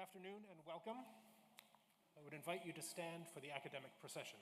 afternoon and welcome. I would invite you to stand for the academic procession.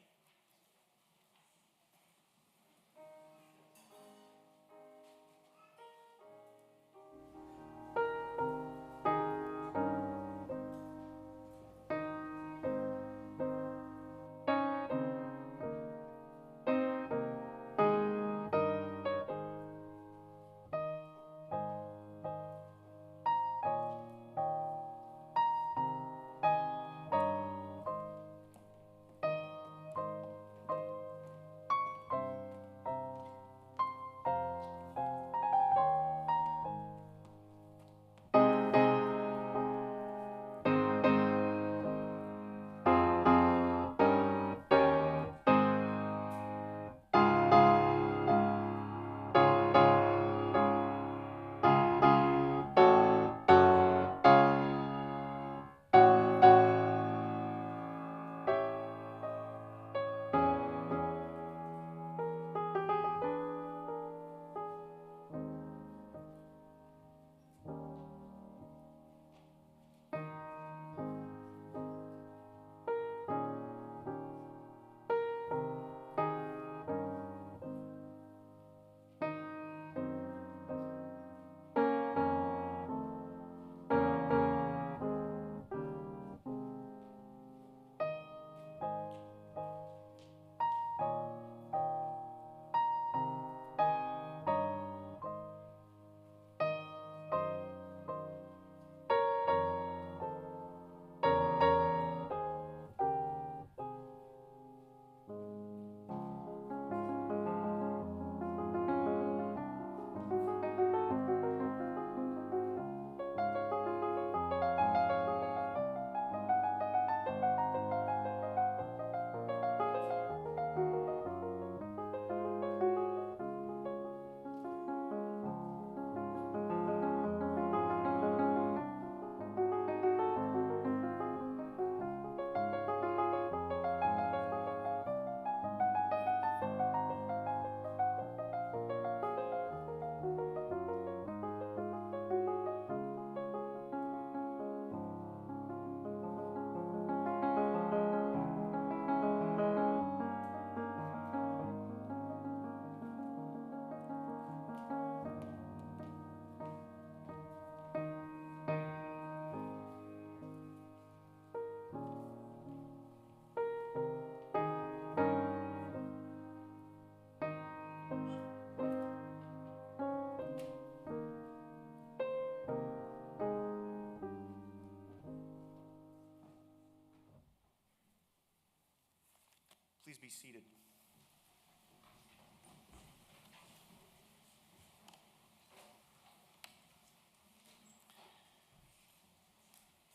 Please be seated.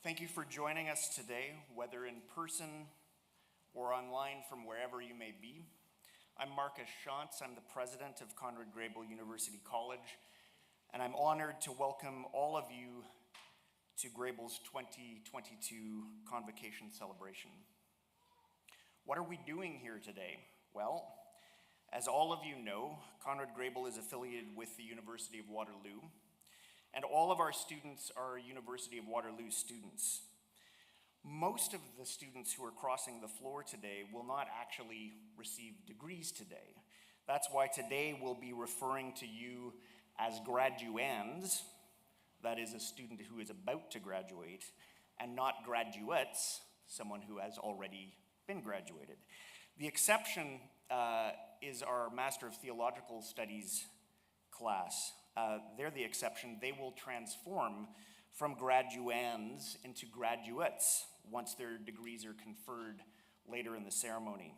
Thank you for joining us today, whether in person or online from wherever you may be. I'm Marcus Shantz. I'm the president of Conrad Grebel University College, and I'm honored to welcome all of you to Grebel's 2022 Convocation celebration. What are we doing here today? Well, as all of you know, Conrad Grebel is affiliated with the University of Waterloo, and all of our students are University of Waterloo students. Most of the students who are crossing the floor today will not actually receive degrees today. That's why today we'll be referring to you as graduands, that is a student who is about to graduate, and not graduates, someone who has already been graduated. The exception is our Master of Theological Studies class. They're the exception. They will transform from graduands into graduates once their degrees are conferred later in the ceremony.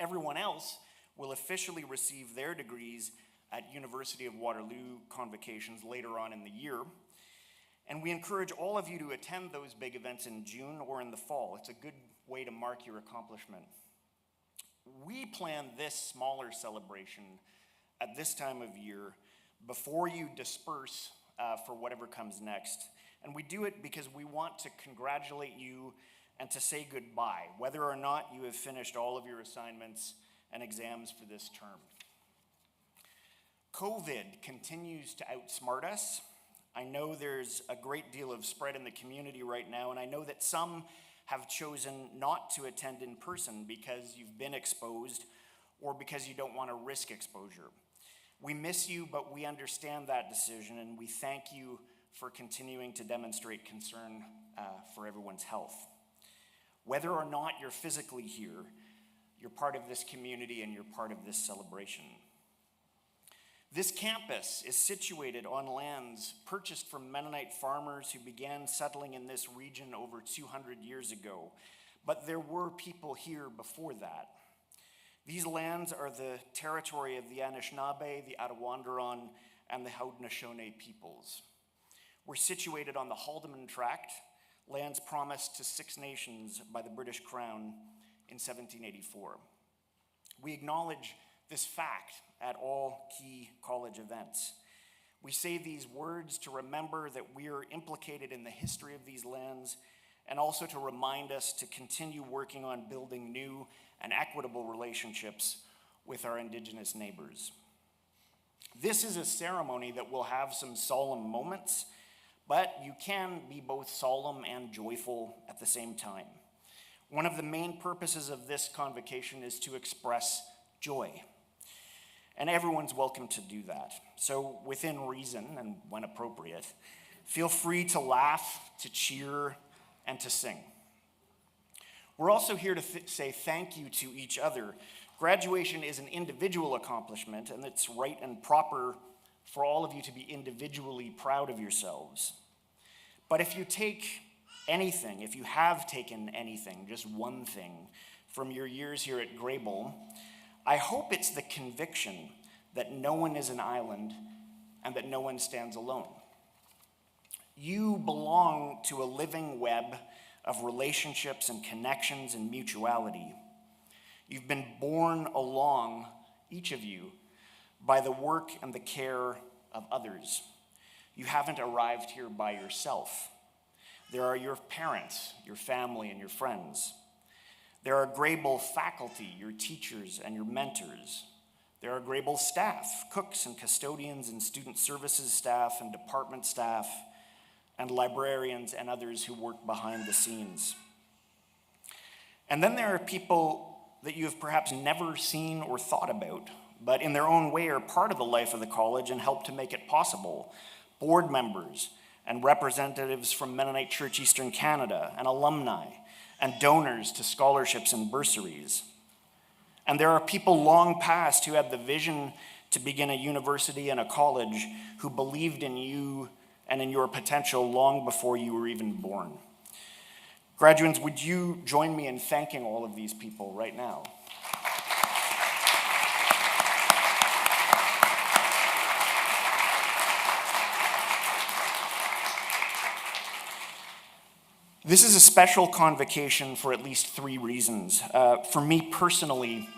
Everyone else will officially receive their degrees at University of Waterloo convocations later on in the year. And we encourage all of you to attend those big events in June or in the fall. It's a good way to mark your accomplishment. We plan this smaller celebration at this time of year before you disperse for whatever comes next. And we do it because we want to congratulate you and to say goodbye, whether or not you have finished all of your assignments and exams for this term. COVID continues to outsmart us. I know there's a great deal of spread in the community right now, and I know that some have chosen not to attend in person because you've been exposed or because you don't want to risk exposure. We miss you, but we understand that decision, and we thank you for continuing to demonstrate concern for everyone's health. Whether or not you're physically here, you're part of this community and you're part of this celebration. This campus is situated on lands purchased from Mennonite farmers who began settling in this region over 200 years ago, but there were people here before that. These lands are the territory of the Anishinaabe, the Attawandaron, and the Haudenosaunee peoples. We're situated on the Haldeman Tract, lands promised to 6 nations by the British Crown in 1784. We acknowledge this fact at all key college events. We say these words to remember that we are implicated in the history of these lands and also to remind us to continue working on building new and equitable relationships with our Indigenous neighbors. This is a ceremony that will have some solemn moments, but you can be both solemn and joyful at the same time. One of the main purposes of this convocation is to express joy. And everyone's welcome to do that. So within reason and when appropriate, feel free to laugh, to cheer, and to sing. We're also here to say thank you to each other. Graduation is an individual accomplishment, and it's right and proper for all of you to be individually proud of yourselves. But if you take anything, if you have taken anything, just one thing, from your years here at Grebel, I hope it's the conviction that no one is an island and that no one stands alone. You belong to a living web of relationships and connections and mutuality. You've been borne along, each of you, by the work and the care of others. You haven't arrived here by yourself. There are your parents, your family, and your friends. There are Grebel faculty, your teachers and your mentors. There are Grebel staff, cooks and custodians and student services staff and department staff, and librarians and others who work behind the scenes. And then there are people that you have perhaps never seen or thought about, but in their own way are part of the life of the college and help to make it possible. Board members and representatives from Mennonite Church Eastern Canada and alumni and donors to scholarships and bursaries. And there are people long past who had the vision to begin a university and a college who believed in you and in your potential long before you were even born. Graduates, would you join me in thanking all of these people right now? This is a special convocation for at least 3 reasons. For me personally,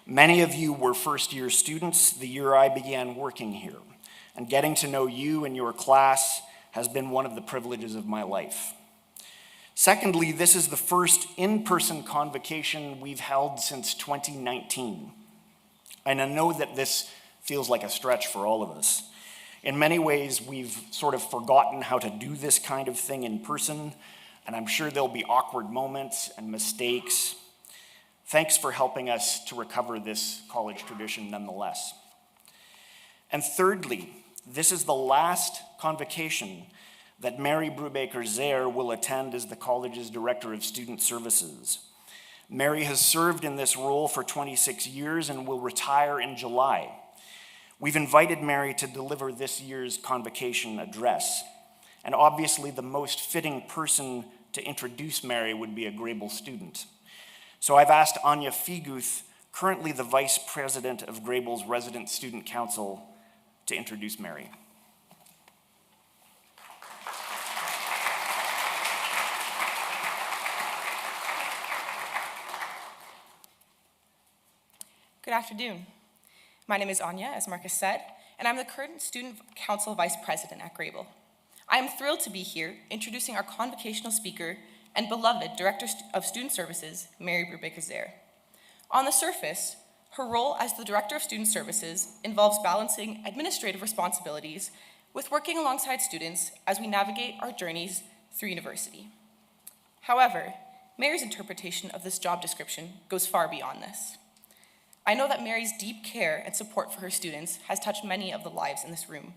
many of you were first-year students the year I began working here, and getting to know you and your class has been one of the privileges of my life. Secondly, this is the first in-person convocation we've held since 2019. And I know that this feels like a stretch for all of us. In many ways, we've sort of forgotten how to do this kind of thing in person, and I'm sure there'll be awkward moments and mistakes. Thanks for helping us to recover this college tradition nonetheless. And thirdly, this is the last convocation that Mary Brubaker-Zehr will attend as the college's Director of Student Services. Mary has served in this role for 26 years and will retire in July. We've invited Mary to deliver this year's convocation address, and obviously the most fitting person to introduce Mary would be a Grebel student. So I've asked Anya Figuth, currently the Vice President of Grebel's Resident Student Council, to introduce Mary. Good afternoon. My name is Anya, as Marcus said, and I'm the current Student Council Vice President at Grebel. I am thrilled to be here introducing our convocational speaker and beloved Director of Student Services, Mary Brubaker-Zehr. On the surface, her role as the Director of Student Services involves balancing administrative responsibilities with working alongside students as we navigate our journeys through university. However, Mary's interpretation of this job description goes far beyond this. I know that Mary's deep care and support for her students has touched many of the lives in this room.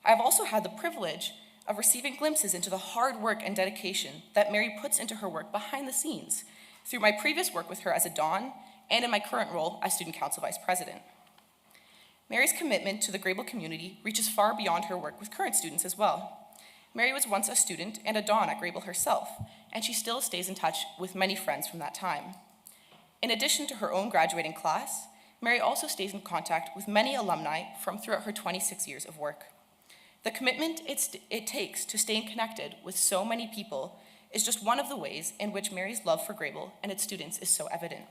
I have also had the privilege of receiving glimpses into the hard work and dedication that Mary puts into her work behind the scenes through my previous work with her as a Don and in my current role as Student Council Vice President. Mary's commitment to the Grebel community reaches far beyond her work with current students as well. Mary was once a student and a Don at Grebel herself, and she still stays in touch with many friends from that time. In addition to her own graduating class, Mary also stays in contact with many alumni from throughout her 26 years of work. The commitment it takes to staying connected with so many people is just one of the ways in which Mary's love for Grebel and its students is so evident.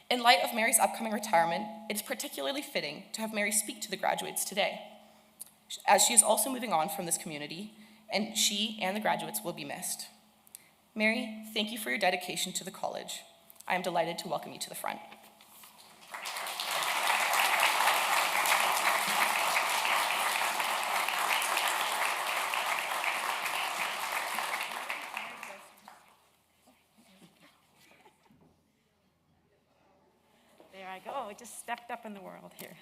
In light of Mary's upcoming retirement, it is particularly fitting to have Mary speak to the graduates today, as she is also moving on from this community, and she and the graduates will be missed. Mary, thank you for your dedication to the college. I am delighted to welcome you to the front. There I go, just stepped up in the world here.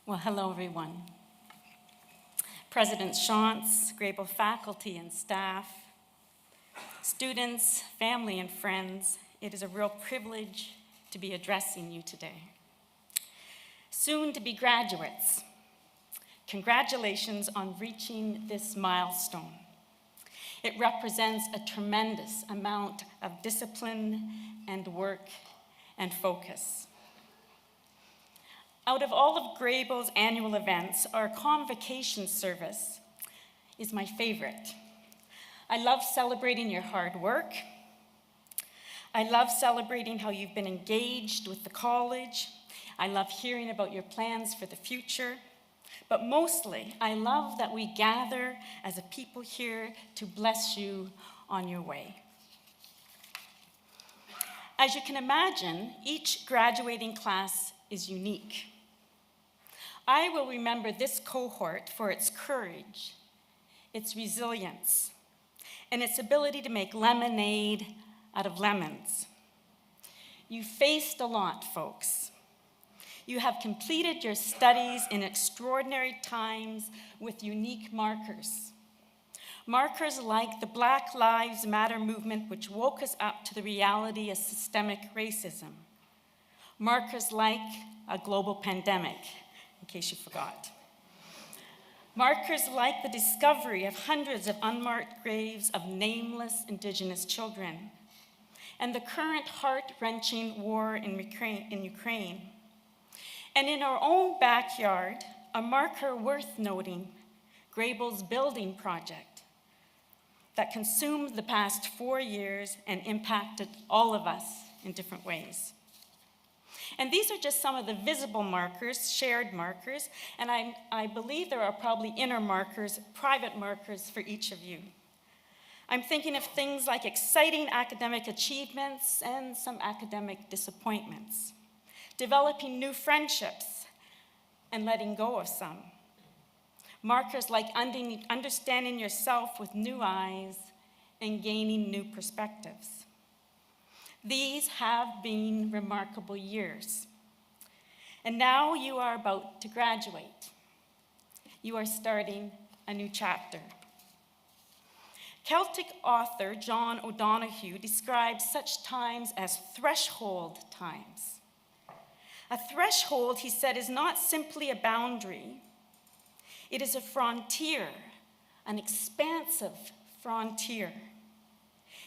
Well, hello everyone. President Shantz, Grebel faculty and staff, students, family and friends, it is a real privilege to be addressing you today. Soon to be graduates, congratulations on reaching this milestone. It represents a tremendous amount of discipline and work and focus. Out of all of Grebel's annual events, our Convocation service is my favorite. I love celebrating your hard work. I love celebrating how you've been engaged with the college. I love hearing about your plans for the future. But mostly, I love that we gather as a people here to bless you on your way. As you can imagine, each graduating class is unique. I will remember this cohort for its courage, its resilience, and its ability to make lemonade out of lemons. You faced a lot, folks. You have completed your studies in extraordinary times with unique markers. Markers like the Black Lives Matter movement, which woke us up to the reality of systemic racism. Markers like a global pandemic, in case you forgot. Markers like the discovery of hundreds of unmarked graves of nameless Indigenous children, and the current heart-wrenching war in Ukraine. And in our own backyard, a marker worth noting, Grebel's building project that consumed the past 4 years and impacted all of us in different ways. And these are just some of the visible markers, shared markers, and I believe there are probably inner markers, private markers for each of you. I'm thinking of things like exciting academic achievements and some academic disappointments, developing new friendships and letting go of some. Markers like understanding yourself with new eyes and gaining new perspectives. These have been remarkable years. And now you are about to graduate. You are starting a new chapter. Celtic author John O'Donoghue describes such times as threshold times. A threshold, he said, is not simply a boundary. It is a frontier, an expansive frontier.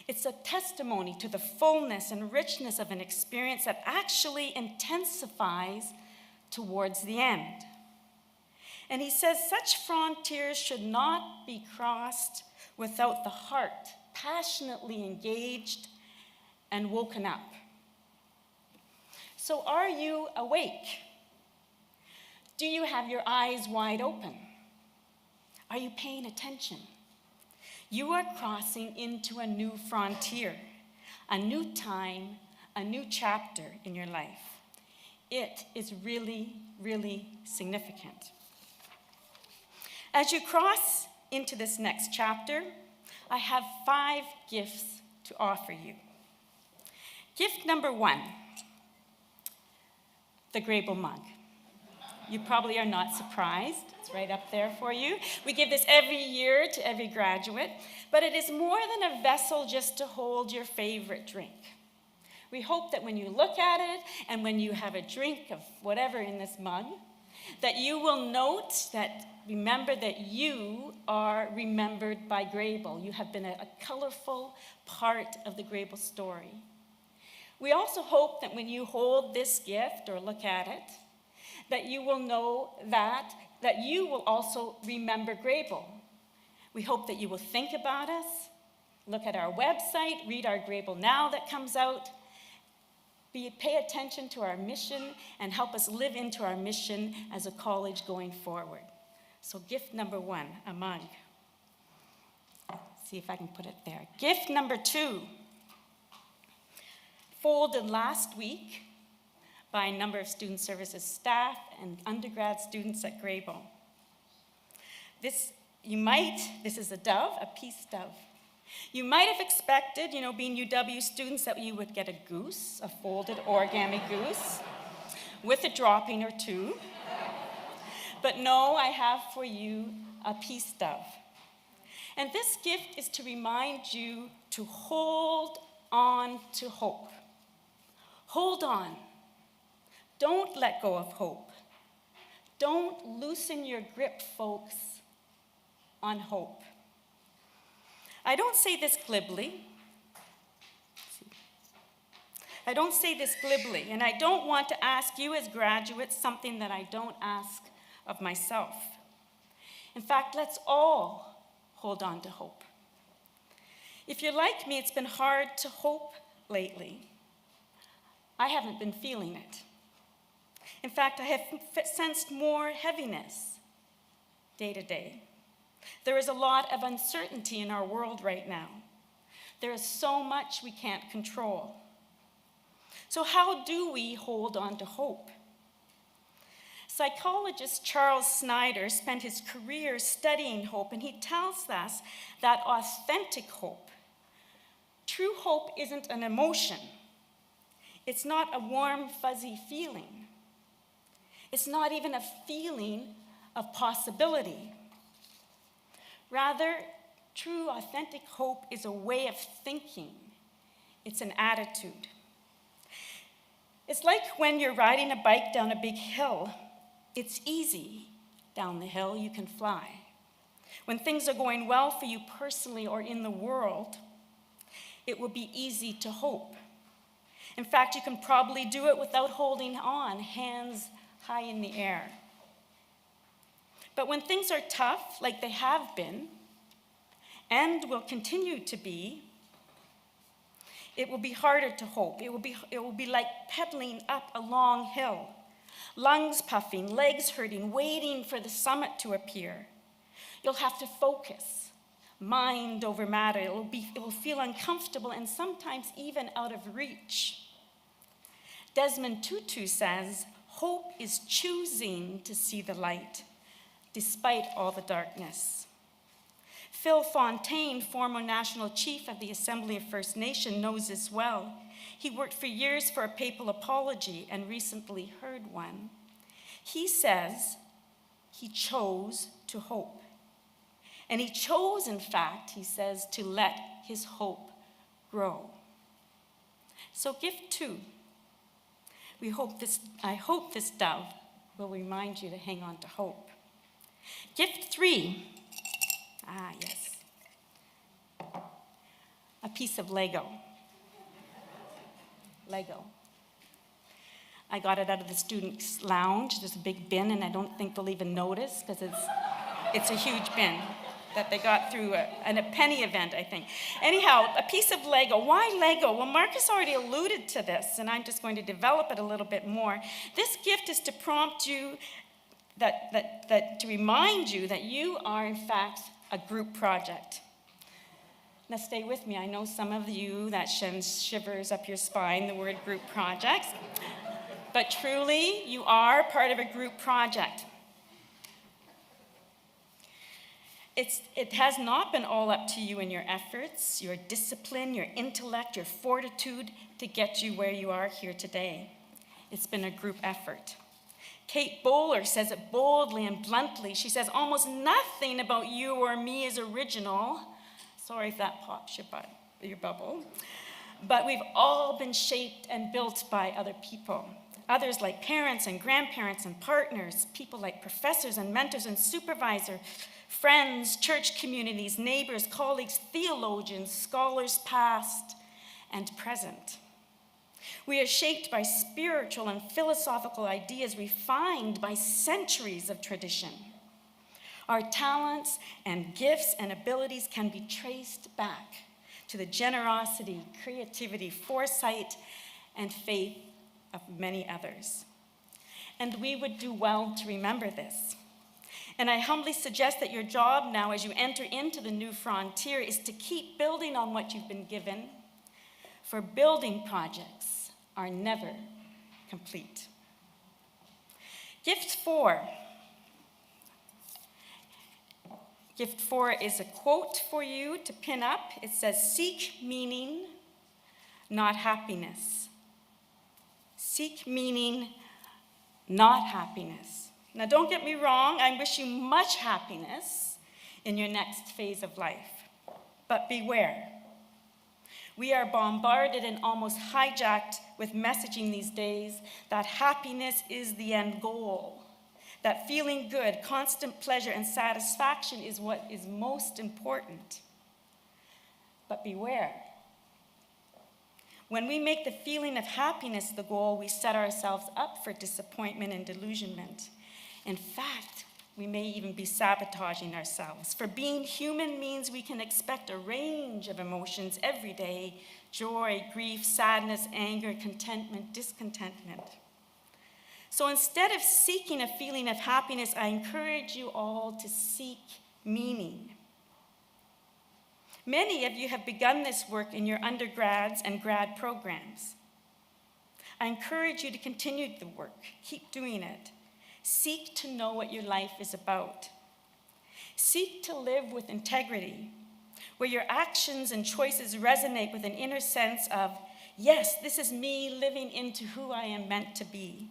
It's a testimony to the fullness and richness of an experience that actually intensifies towards the end. And he says such frontiers should not be crossed without the heart passionately engaged and woken up. So are you awake? Do you have your eyes wide open? Are you paying attention? You are crossing into a new frontier, a new time, a new chapter in your life. It is really, really significant. As you cross into this next chapter, I have 5 gifts to offer you. Gift number 1, the Grebel mug. You probably are not surprised. It's right up there for you. We give this every year to every graduate, but it is more than a vessel just to hold your favorite drink. We hope that when you look at it and when you have a drink of whatever in this mug, that you will note that, remember that you are remembered by Grebel. You have been a colorful part of the Grebel story. We also hope that when you hold this gift or look at it, that you will know that you will also remember Grebel. We hope that you will think about us, look at our website, read our Grebel Now that comes out, pay attention to our mission, and help us live into our mission as a college going forward. So gift number 1, a mug. See if I can put it there. Gift number 2, folded last week by a number of student services staff and undergrad students at Grebel. This is a dove, a peace dove. You might have expected, being UW students, that you would get a goose, a folded origami goose, with a dropping or 2. But no, I have for you a peace dove. And this gift is to remind you to hold on to hope. Hold on. Don't let go of hope. Don't loosen your grip, folks, on hope. I don't say this glibly. And I don't want to ask you as graduates something that I don't ask of myself. In fact, let's all hold on to hope. If you're like me, it's been hard to hope lately. I haven't been feeling it. In fact, I have sensed more heaviness day to day. There is a lot of uncertainty in our world right now. There is so much we can't control. So how do we hold on to hope? Psychologist Charles Snyder spent his career studying hope, and he tells us that authentic hope, true hope, isn't an emotion. It's not a warm, fuzzy feeling. It's not even a feeling of possibility. Rather, true, authentic hope is a way of thinking. It's an attitude. It's like when you're riding a bike down a big hill. It's easy down the hill, you can fly. When things are going well for you personally or in the world, it will be easy to hope. In fact, you can probably do it without holding on, hands high in the air. But when things are tough, like they have been, and will continue to be, it will be harder to hope. It will be like pedaling up a long hill, lungs puffing, legs hurting, waiting for the summit to appear. You'll have to focus, mind over matter. It will feel uncomfortable and sometimes even out of reach. Desmond Tutu says, hope is choosing to see the light despite all the darkness. Phil Fontaine, former national chief of the Assembly of First Nation, knows this well. He worked for years for a papal apology and recently heard one. He says he chose to hope. And he chose, in fact, he says, to let his hope grow. So gift 2. I hope this dove will remind you to hang on to hope. Gift 3. Yes. A piece of Lego. I got it out of the students' lounge. There's a big bin, and I don't think they'll even notice because it's a huge bin that they got through a penny event, I think. Anyhow, a piece of Lego. Why Lego? Well, Marcus already alluded to this, and I'm just going to develop it a little bit more. This gift is to prompt you, to remind you that you are, in fact, a group project. Now stay with me. I know some of you that sends shivers up your spine, the word group projects. But truly, you are part of a group project. It has not been all up to you and your efforts, your discipline, your intellect, your fortitude to get you where you are here today. It's been a group effort. Kate Bowler says it boldly and bluntly. She says, almost nothing about you or me is original. Sorry if that pops your bubble. But we've all been shaped and built by other people. Others like parents and grandparents and partners, people like professors and mentors and supervisors, friends, church communities, neighbors, colleagues, theologians, scholars past and present. We are shaped by spiritual and philosophical ideas refined by centuries of tradition. Our talents and gifts and abilities can be traced back to the generosity, creativity, foresight, and faith of many others. And we would do well to remember this. And I humbly suggest that your job now as you enter into the new frontier is to keep building on what you've been given, for building projects are never complete. Gift 4. Gift 4 is a quote for you to pin up. It says, "Seek meaning, not happiness." Seek meaning, not happiness. Now, don't get me wrong, I wish you much happiness in your next phase of life. But beware. We are bombarded and almost hijacked with messaging these days that happiness is the end goal, that feeling good, constant pleasure, and satisfaction is what is most important. But beware. When we make the feeling of happiness the goal, we set ourselves up for disappointment and delusionment. In fact, we may even be sabotaging ourselves. For being human means we can expect a range of emotions every day: joy, grief, sadness, anger, contentment, discontentment. So instead of seeking a feeling of happiness, I encourage you all to seek meaning. Many of you have begun this work in your undergrads and grad programs. I encourage you to continue the work. Keep doing it. Seek to know what your life is about. Seek to live with integrity, where your actions and choices resonate with an inner sense of, yes, this is me living into who I am meant to be.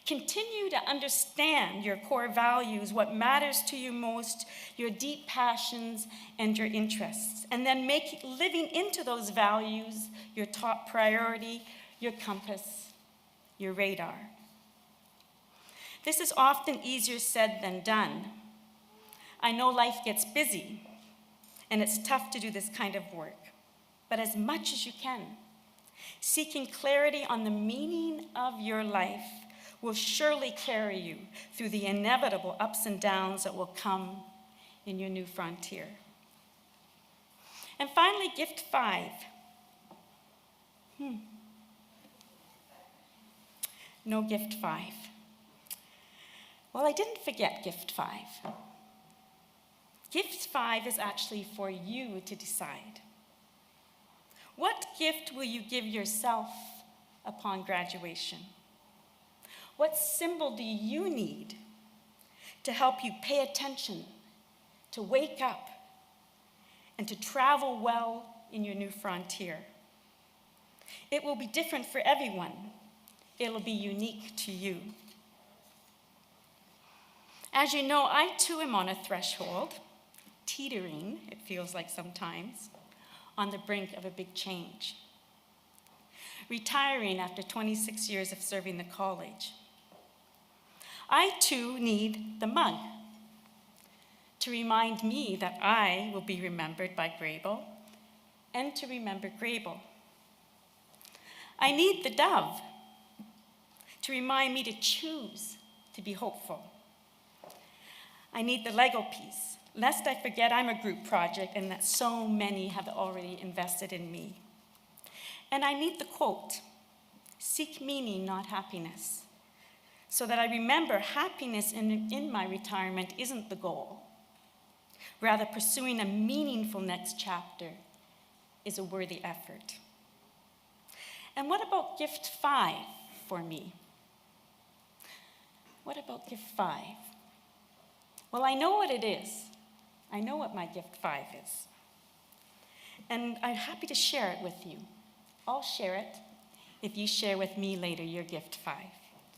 Continue to understand your core values, what matters to you most, your deep passions and your interests, and then make living into those values your top priority, your compass, your radar. This is often easier said than done. I know life gets busy, and it's tough to do this kind of work, but as much as you can, seeking clarity on the meaning of your life will surely carry you through the inevitable ups and downs that will come in your new frontier. And finally, gift 5. No gift 5. Well, I didn't forget gift 5. Gift 5 is actually for you to decide. What gift will you give yourself upon graduation? What symbol do you need to help you pay attention, to wake up, and to travel well in your new frontier? It will be different for everyone. It will be unique to you. As you know, I too am on a threshold, teetering, it feels like sometimes, on the brink of a big change. Retiring after 26 years of serving the college. I too need the mug to remind me that I will be remembered by Grebel and to remember Grebel. I need the dove to remind me to choose to be hopeful. I need the Lego piece, lest I forget I'm a group project and that so many have already invested in me. And I need the quote, "Seek meaning, not happiness," so that I remember happiness in my retirement isn't the goal. Rather, pursuing a meaningful next chapter is a worthy effort. And what about gift 5 for me? What about gift 5? Well, I know what it is. I know what my gift 5 is. And I'm happy to share it with you. I'll share it if you share with me later your gift 5.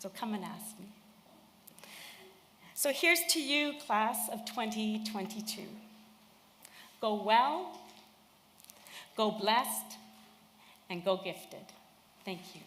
So come and ask me. So here's to you, class of 2022. Go well, go blessed, and go gifted. Thank you.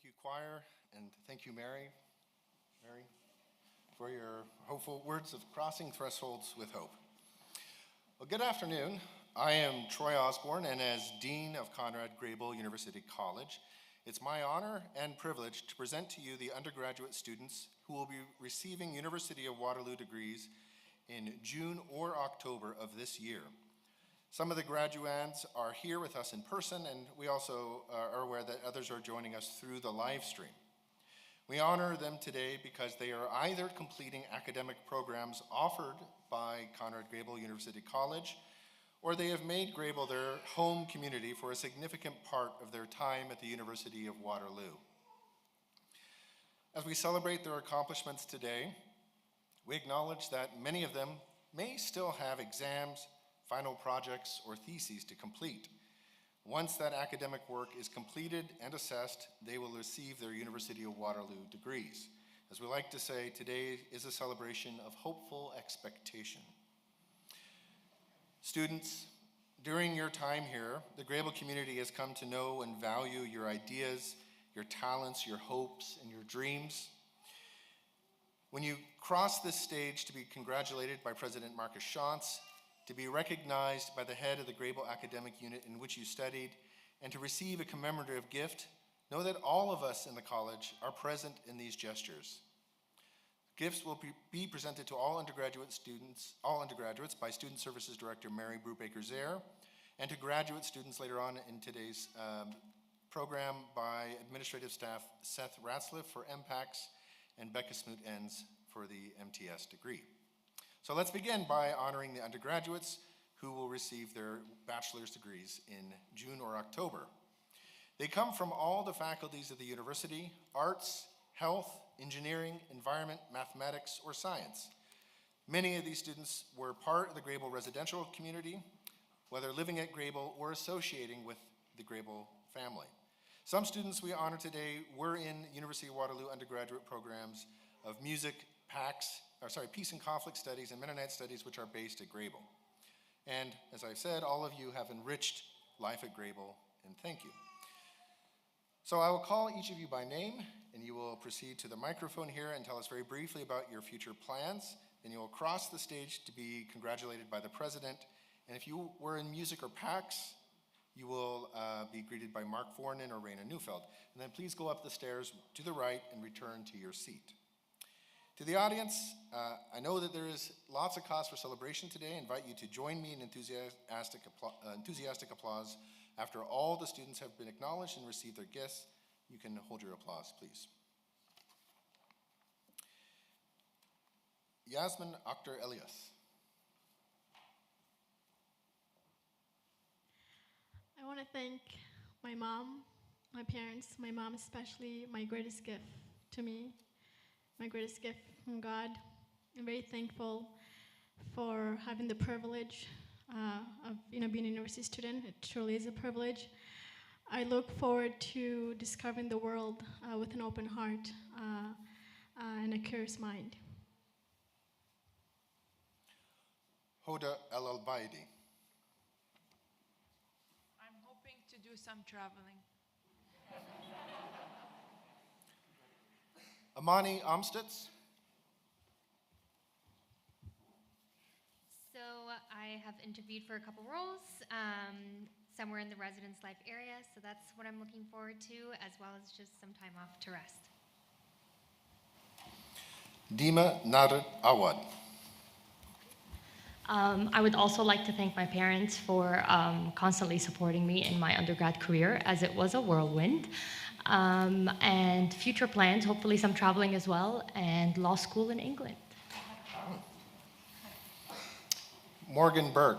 Thank you, choir, and thank you, Mary, for your hopeful words of crossing thresholds with hope. Well, good afternoon. I am Troy Osborne, and as Dean of Conrad Grebel University College, it's my honor and privilege to present to you the undergraduate students who will be receiving University of Waterloo degrees in June or October of this year. Some of the graduands are here with us in person, and we also are aware that others are joining us through the live stream. We honor them today because they are either completing academic programs offered by Conrad Grebel University College, or they have made Grebel their home community for a significant part of their time at the University of Waterloo. As we celebrate their accomplishments today, we acknowledge that many of them may still have exams, final projects, or theses to complete. Once that academic work is completed and assessed, they will receive their University of Waterloo degrees. As we like to say, today is a celebration of hopeful expectation. Students, during your time here, the Grebel community has come to know and value your ideas, your talents, your hopes, and your dreams. When you cross this stage to be congratulated by President Marcus Shantz, to be recognized by the head of the Grebel academic unit in which you studied, and to receive a commemorative gift, know that all of us in the college are present in these gestures. Gifts will be presented to all undergraduates by Student Services Director Mary Brubaker-Zehr, and to graduate students later on in today's program by administrative staff Seth Ratzliff for MPACs and Becca Smoot-Enns for the MTS degree. So let's begin by honoring the undergraduates who will receive their bachelor's degrees in June or October. They come from all the faculties of the university: arts, health, engineering, environment, mathematics, or science. Many of these students were part of the Grebel residential community, whether living at Grebel or associating with the Grebel family. Some students we honor today were in University of Waterloo undergraduate programs of music, Peace and Conflict Studies and Mennonite Studies, which are based at Grebel. And as I've said, all of you have enriched life at Grebel, and thank you. So I will call each of you by name, and you will proceed to the microphone here and tell us very briefly about your future plans. Then you will cross the stage to be congratulated by the president. And if you were in music or PACs, you will be greeted by Mark Vuorinen or Reina Neufeldt. And then please go up the stairs to the right and return to your seat. To the audience, I know that there is lots of cause for celebration today. I invite you to join me in enthusiastic applause after all the students have been acknowledged and received their gifts. You can hold your applause, please. Yasmin Akhtar Elias. I want to thank my mom, my parents, my mom especially, my greatest gift to me, my greatest gift from God. I'm very thankful for having the privilege of being a university student. It truly is a privilege. I look forward to discovering the world with an open heart and a curious mind. Hoda El-Albaidi. I'm hoping to do some traveling. Amani Amstutz. So I have interviewed for a couple roles, somewhere in the residence life area, so that's what I'm looking forward to, as well as just some time off to rest. Dima Nader Awad. I would also like to thank my parents for constantly supporting me in my undergrad career, as it was a whirlwind. And future plans, hopefully some traveling as well, and law school in England. Morgan Berg.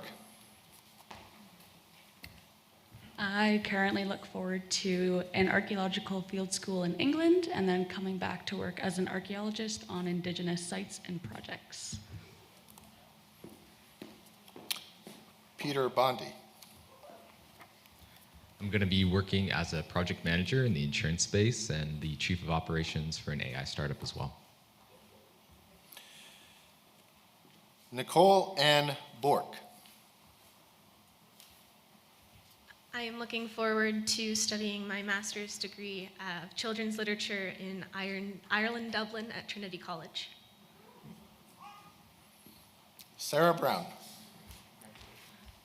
I currently look forward to an archaeological field school in England and then coming back to work as an archaeologist on Indigenous sites and projects. Peter Bondi. I'm going to be working as a project manager in the insurance space and the chief of operations for an AI startup as well. Nicole Ann Bork. I am looking forward to studying my master's degree of children's literature in Ireland, Dublin at Trinity College. Sarah Brown.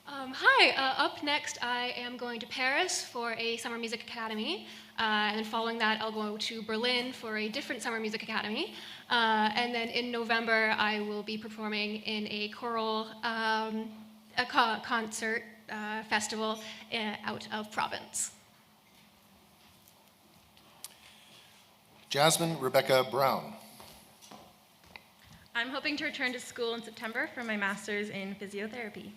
Hi, up next I am going to Paris for a summer music academy, and then following that I'll go to Berlin for a different summer music academy, and then in November I will be performing in a choral concert festival out of Provence. Jasmine Rebecca Brown. I'm hoping to return to school in September for my master's in physiotherapy.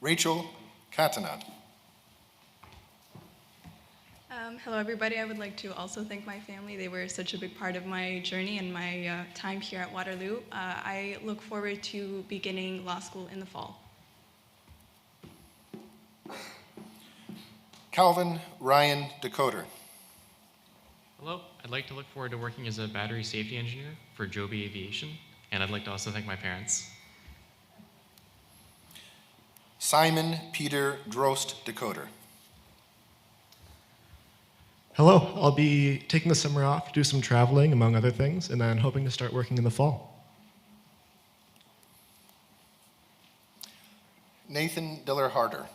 Rachel Katana. Hello, everybody. I would like to also thank my family. They were such a big part of my journey and my time here at Waterloo. I look forward to beginning law school in the fall. Calvin Ryan Decoder. Hello, I'd like to look forward to working as a battery safety engineer for Joby Aviation, and I'd like to also thank my parents. Simon Peter Drost Decoder. Hello, I'll be taking the summer off, do some traveling, among other things, and then hoping to start working in the fall. Nathan Diller Harder.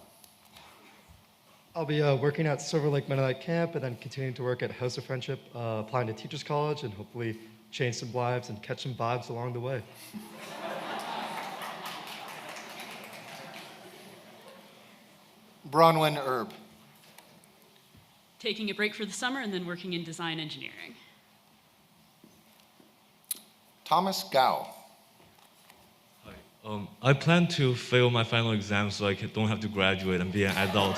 I'll be working at Silver Lake Mennonite Camp and then continuing to work at House of Friendship, applying to Teachers College, and hopefully change some lives and catch some vibes along the way. Bronwyn Erb. Taking a break for the summer and then working in design engineering. Thomas Gao. I plan to fail my final exam so I don't have to graduate and be an adult.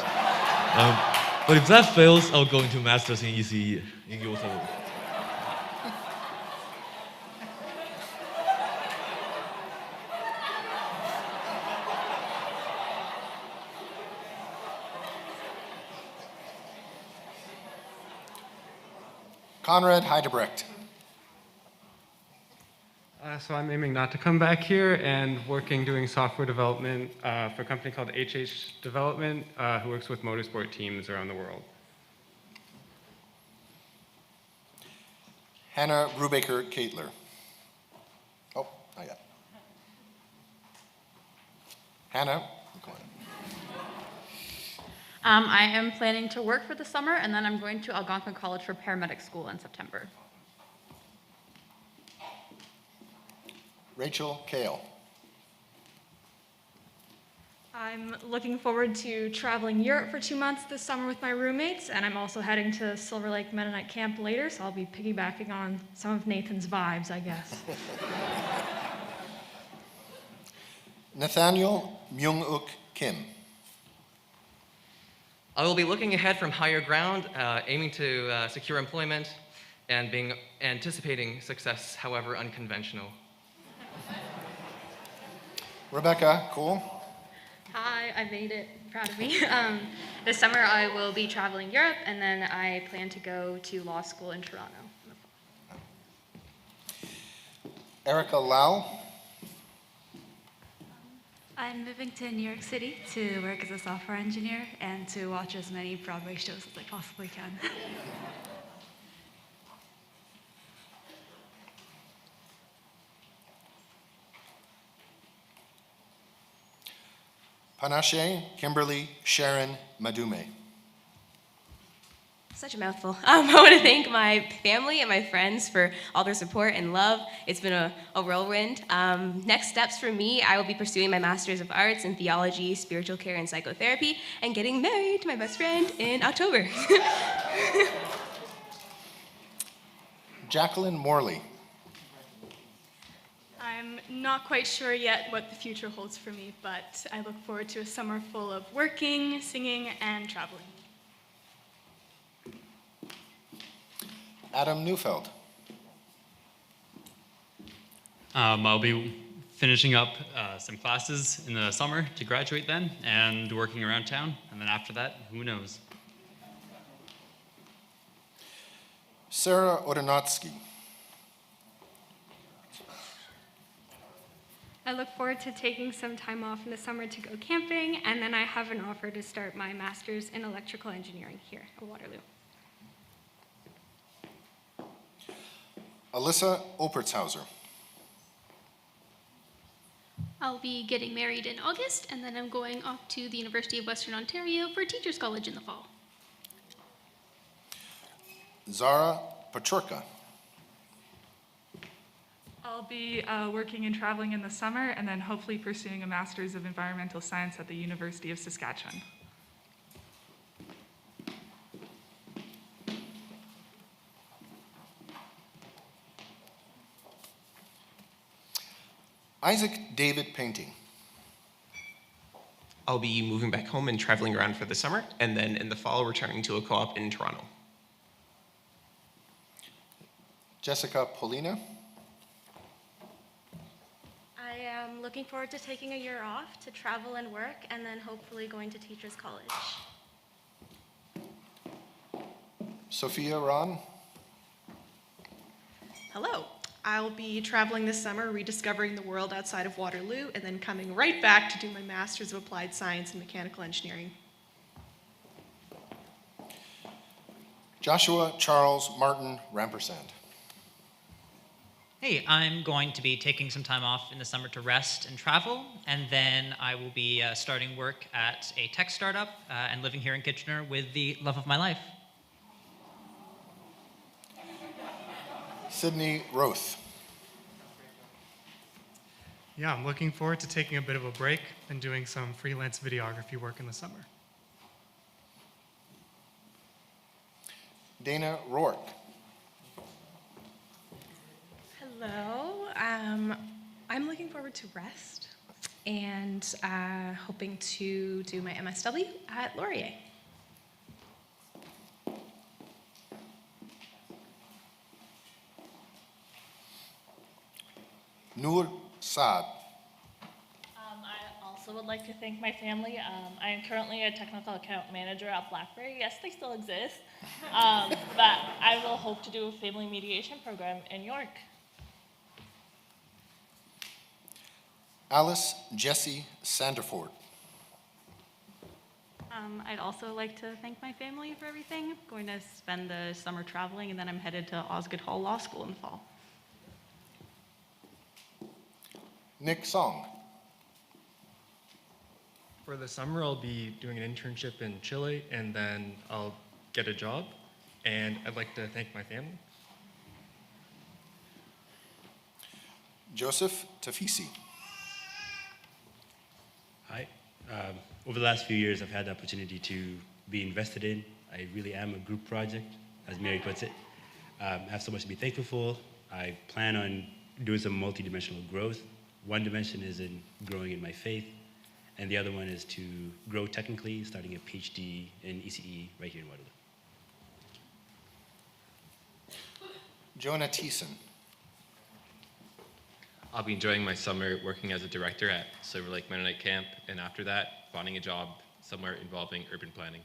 But if that fails, I'll go into master's in ECE in Göteborg. Conrad Heidebrecht. So I'm aiming not to come back here and working doing software development for a company called HH Development, who works with motorsport teams around the world. Hannah Brubaker-Zehr. Oh, not yet. Hannah, go ahead. I am planning to work for the summer, and then I'm going to Algonquin College for paramedic school in September. Rachel Kale. I'm looking forward to traveling Europe for 2 months this summer with my roommates, and I'm also heading to Silver Lake Mennonite Camp later, so I'll be piggybacking on some of Nathan's vibes, I guess. Nathaniel Myung-uk Kim. I will be looking ahead from higher ground, aiming to secure employment, and anticipating success, however unconventional. Rebecca, cool. Hi, I made it. Proud of me. This summer I will be traveling Europe, and then I plan to go to law school in Toronto. Erica Lau. I'm moving to New York City to work as a software engineer and to watch as many Broadway shows as I possibly can. Panache Kimberly Sharon Madume. Such a mouthful. I want to thank my family and my friends for all their support and love. It's been a whirlwind. Next steps for me, I will be pursuing my Master's of Arts in Theology, Spiritual Care, and Psychotherapy, and getting married to my best friend in October. Jacqueline Morley. I'm not quite sure yet what the future holds for me, but I look forward to a summer full of working, singing, and traveling. Adam Neufeldt. I'll be finishing up some classes in the summer to graduate then, and working around town, and then after that, who knows? Sarah Odonatsky. I look forward to taking some time off in the summer to go camping, and then I have an offer to start my master's in electrical engineering here at Waterloo. Alyssa Opertshauser. I'll be getting married in August, and then I'm going off to the University of Western Ontario for Teachers College in the fall. Zara Pachurka. I'll be working and traveling in the summer, and then hopefully pursuing a Master's of Environmental Science at the University of Saskatchewan. Isaac David Painting. I'll be moving back home and traveling around for the summer, and then in the fall returning to a co-op in Toronto. Jessica Polina. I am looking forward to taking a year off to travel and work, and then hopefully going to Teachers College. Sophia Ron. Hello. I'll be traveling this summer, rediscovering the world outside of Waterloo, and then coming right back to do my Master's of Applied Science in Mechanical Engineering. Joshua Charles Martin Rampersand. Hey, I'm going to be taking some time off in the summer to rest and travel, and then I will be starting work at a tech startup and living here in Kitchener with the love of my life. Sydney Roth. Yeah, I'm looking forward to taking a bit of a break and doing some freelance videography work in the summer. Dana Rourke. Hello. I'm looking forward to rest and hoping to do my MSW at Laurier. Noor Saad. I also would like to thank my family. I am currently a technical account manager at BlackBerry. Yes, they still exist. But I will hope to do a family mediation program in York. Alice Jessie Sanderford. I'd also like to thank my family for everything. I'm going to spend the summer traveling, and then I'm headed to Osgoode Hall Law School in the fall. Nick Song. For the summer, I'll be doing an internship in Chile, and then I'll get a job. And I'd like to thank my family. Joseph Tafisi. Hi. Over the last few years, I've had the opportunity to be invested in. I really am a group project, as Mary puts it. I have so much to be thankful for. I plan on doing some multidimensional growth. One dimension is in growing in my faith, and the other one is to grow technically, starting a PhD in ECE right here in Waterloo. Jonah Thiessen. I'll be enjoying my summer working as a director at Silver Lake Mennonite Camp, and after that, finding a job somewhere involving urban planning.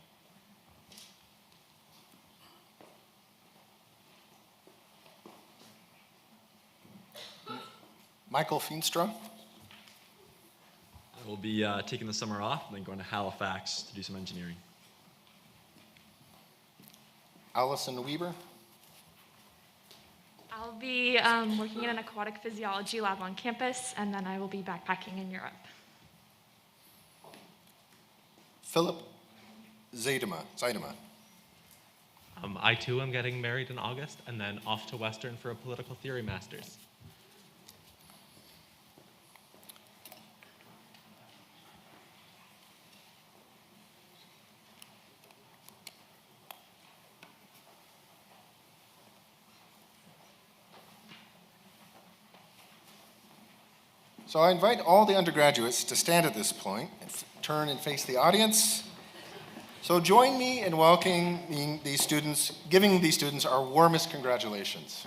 Michael Feenstra. I will be taking the summer off and then going to Halifax to do some engineering. Allison Weber. I'll be working in an aquatic physiology lab on campus, and then I will be backpacking in Europe. Philip Zaidema. I too am getting married in August and then off to Western for a political theory master's. So I invite all the undergraduates to stand at this point and turn and face the audience. So join me in welcoming these students, giving these students our warmest congratulations.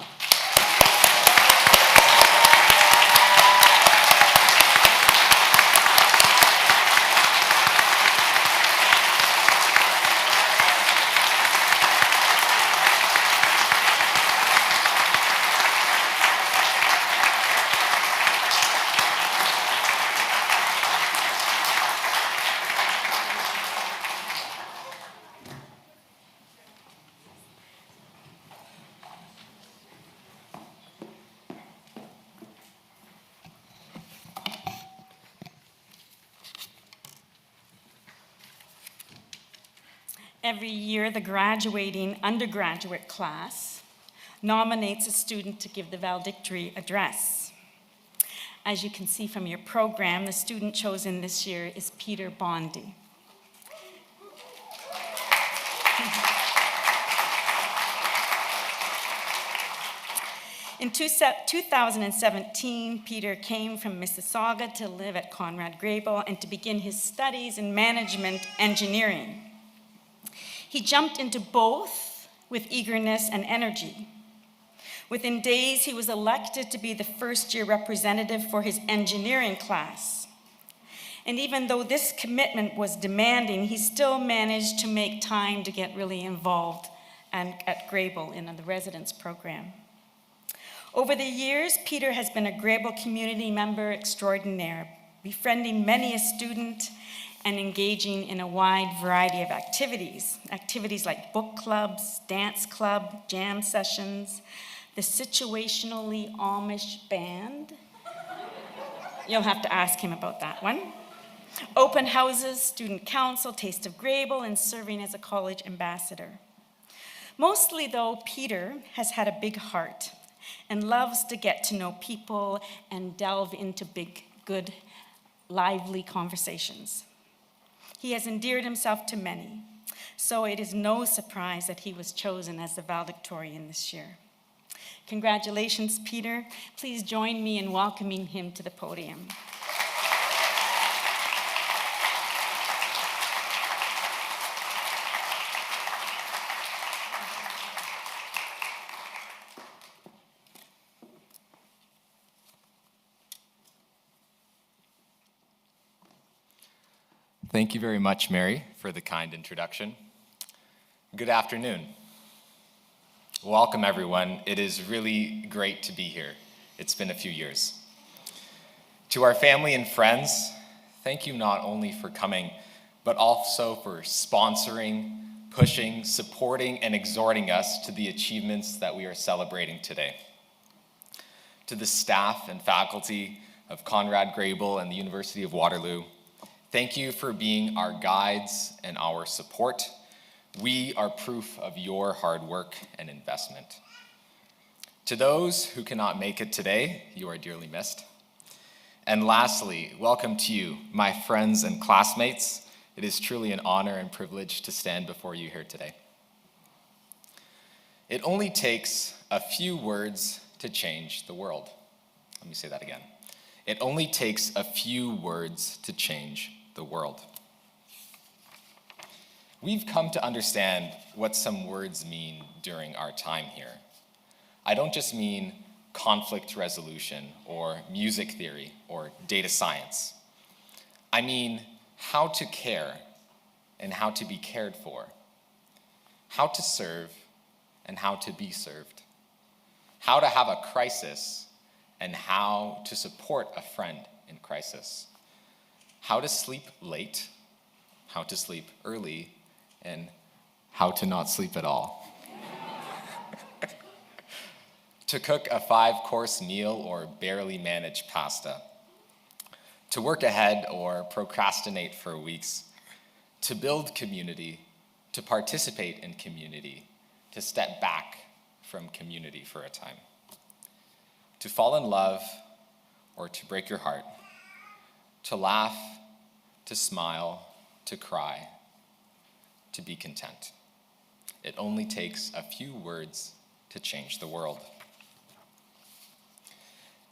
Every year, the graduating undergraduate class nominates a student to give the valedictory address. As you can see from your program, the student chosen this year is Peter Bondi. In 2017, Peter came from Mississauga to live at Conrad Grebel and to begin his studies in management engineering. He jumped into both with eagerness and energy. Within days, he was elected to be the first-year representative for his engineering class. And even though this commitment was demanding, he still managed to make time to get really involved at Grebel in the residence program. Over the years, Peter has been a Grebel community member extraordinaire, befriending many a student and engaging in a wide variety of activities. Activities like book clubs, dance club, jam sessions, the situationally Amish band. You'll have to ask him about that one. Open houses, student council, Taste of Grebel, and serving as a college ambassador. Mostly though, Peter has had a big heart and loves to get to know people and delve into big, good, lively conversations. He has endeared himself to many, so it is no surprise that he was chosen as the valedictorian this year. Congratulations, Peter. Please join me in welcoming him to the podium. Thank you very much, Mary, for the kind introduction. Good afternoon. Welcome, everyone. It is really great to be here. It's been a few years. To our family and friends, thank you not only for coming, but also for sponsoring, pushing, supporting, and exhorting us to the achievements that we are celebrating today. To the staff and faculty of Conrad Grebel and the University of Waterloo, thank you for being our guides and our support. We are proof of your hard work and investment. To those who cannot make it today, you are dearly missed. And lastly, welcome to you, my friends and classmates. It is truly an honor and privilege to stand before you here today. It only takes a few words to change the world. Let me say that again. It only takes a few words to change the world. We've come to understand what some words mean during our time here. I don't just mean conflict resolution or music theory or data science. I mean how to care and how to be cared for, how to serve and how to be served, how to have a crisis and how to support a friend in crisis, how to sleep late, how to sleep early, and how to not sleep at all. To cook a 5-course meal or barely manage pasta. To work ahead or procrastinate for weeks. To build community, to participate in community, to step back from community for a time. To fall in love or to break your heart. To laugh, to smile, to cry, to be content. It only takes a few words to change the world.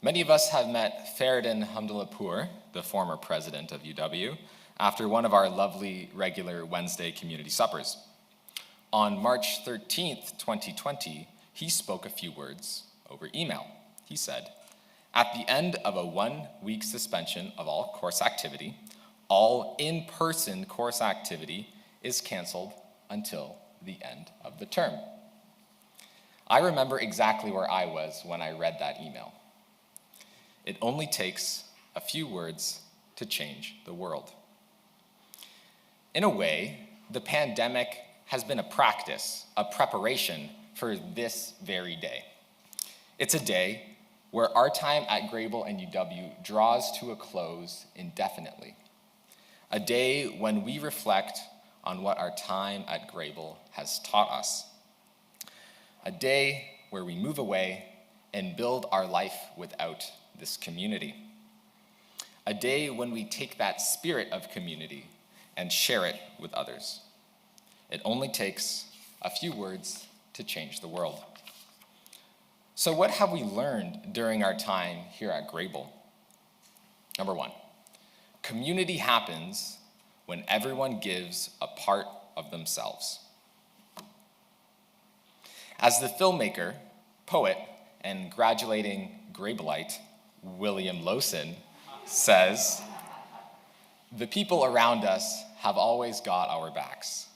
Many of us have met Feridun Hamdulapur, the former president of UW, after one of our lovely regular Wednesday community suppers. On March 13th, 2020, he spoke a few words over email. He said, "At the end of a 1-week suspension of all course activity, all in-person course activity is canceled until the end of the term." I remember exactly where I was when I read that email. It only takes a few words to change the world. In a way, the pandemic has been a practice, a preparation for this very day. It's a day where our time at Grebel and UW draws to a close indefinitely. A day when we reflect on what our time at Grebel has taught us. A day where we move away and build our life without this community. A day when we take that spirit of community and share it with others. It only takes a few words to change the world. So what have we learned during our time here at Grebel? Number one, community happens when everyone gives a part of themselves. As the filmmaker, poet, and graduating Grebelite William Lowson says, the people around us have always got our backs.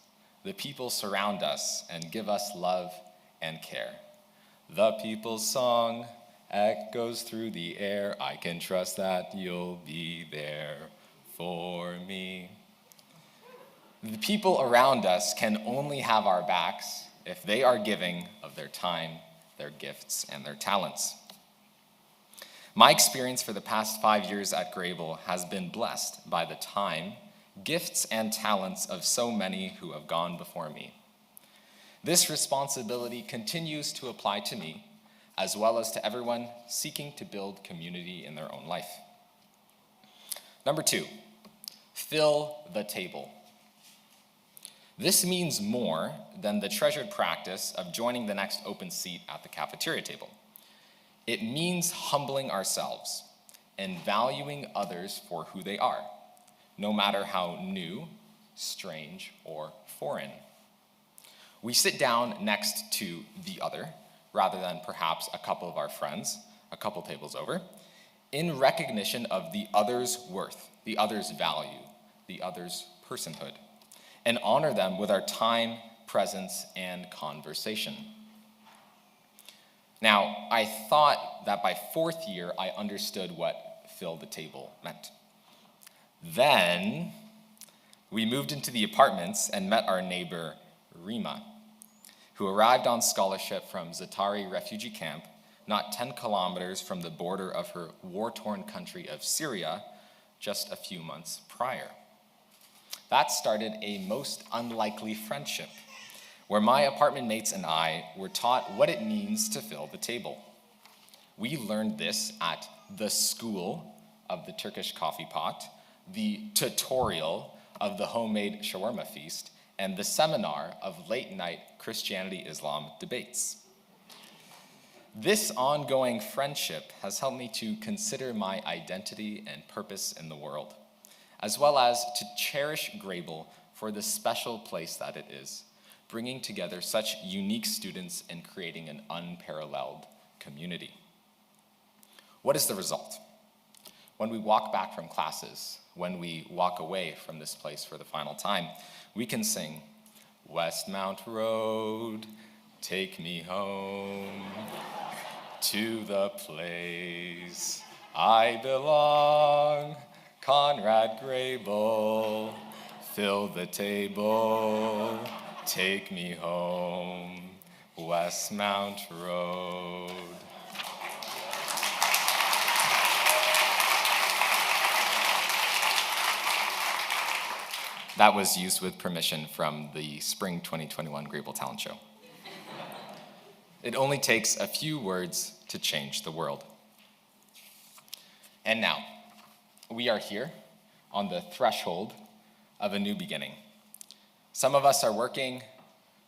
The people surround us and give us love and care. The people's song echoes through the air. I can trust that you'll be there for me. The people around us can only have our backs if they are giving of their time, their gifts, and their talents. My experience for the past 5 years at Grebel has been blessed by the time, gifts, and talents of so many who have gone before me. This responsibility continues to apply to me, as well as to everyone seeking to build community in their own life. Number two, fill the table. This means more than the treasured practice of joining the next open seat at the cafeteria table. It means humbling ourselves and valuing others for who they are, no matter how new, strange, or foreign. We sit down next to the other, rather than perhaps a couple of our friends, a couple tables over, in recognition of the other's worth, the other's value, the other's personhood, and honor them with our time, presence, and conversation. Now, I thought that by fourth year, I understood what fill the table meant. Then, we moved into the apartments and met our neighbor, Reina, who arrived on scholarship from Zatari refugee camp, not 10 kilometers from the border of her war-torn country of Syria, just a few months prior. That started a most unlikely friendship, where my apartment mates and I were taught what it means to fill the table. We learned this at the school of the Turkish coffee pot, the tutorial of the homemade shawarma feast, and the seminar of late-night Christianity-Islam debates. This ongoing friendship has helped me to consider my identity and purpose in the world, as well as to cherish Grebel for the special place that it is, bringing together such unique students and creating an unparalleled community. What is the result? When we walk back from classes, when we walk away from this place for the final time, we can sing, Westmount Road, take me home to the place I belong. Conrad Grebel, fill the table, take me home, Westmount Road. That was used with permission from the Spring 2021 Grebel Talent Show. It only takes a few words to change the world. And now, we are here on the threshold of a new beginning. Some of us are working,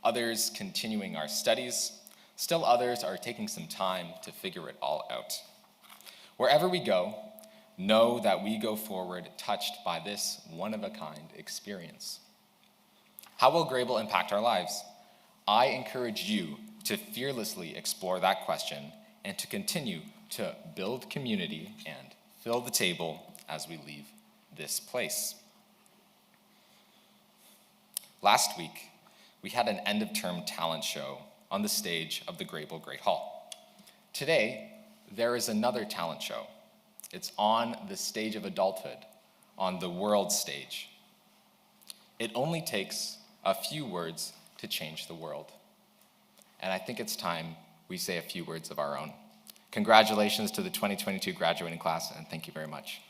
others continuing our studies, still others are taking some time to figure it all out. Wherever we go, know that we go forward touched by this one-of-a-kind experience. How will Grebel impact our lives? I encourage you to fearlessly explore that question and to continue to build community and fill the table as we leave this place. Last week, we had an end-of-term talent show on the stage of the Grebel Great Hall. Today, there is another talent show. It's on the stage of adulthood, on the world stage. It only takes a few words to change the world. And I think it's time we say a few words of our own. Congratulations to the 2022 graduating class, and thank you very much.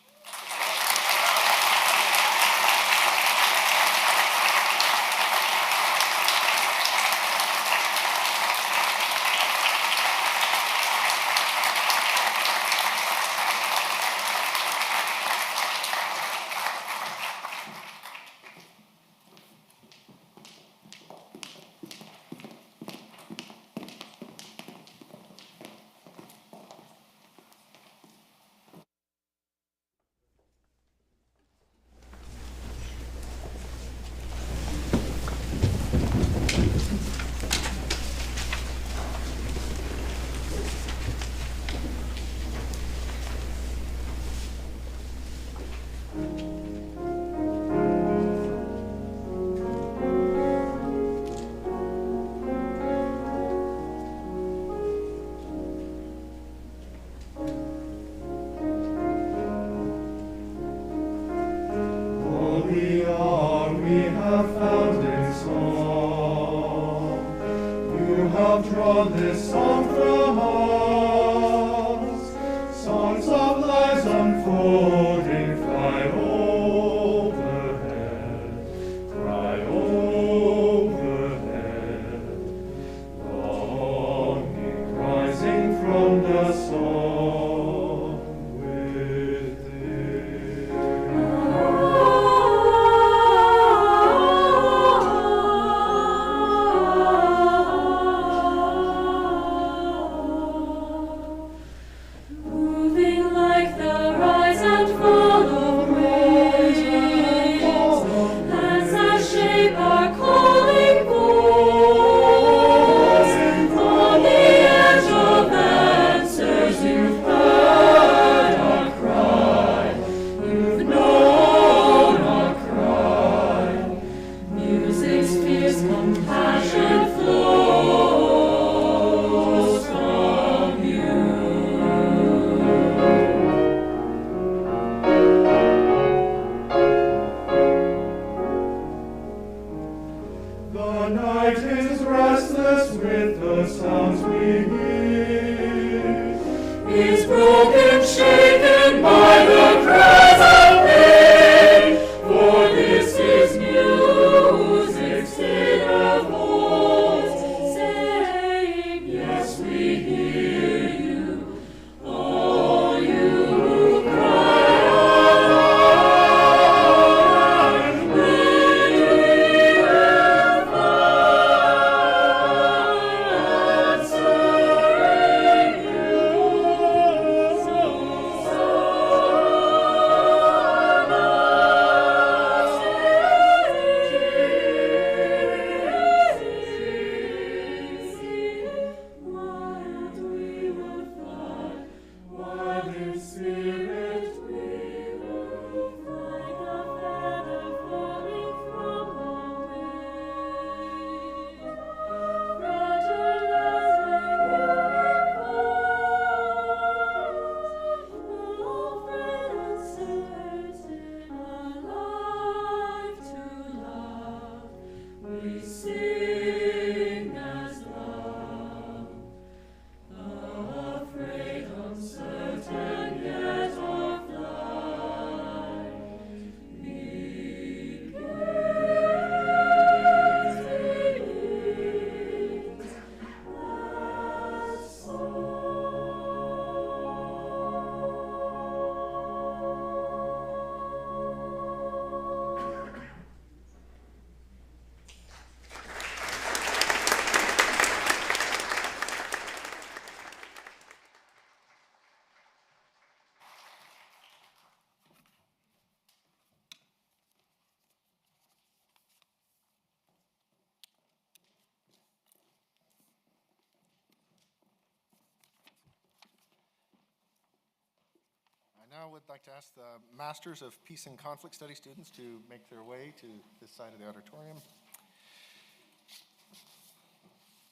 Now would like to ask the Masters of Peace and Conflict Study students to make their way to this side of the auditorium.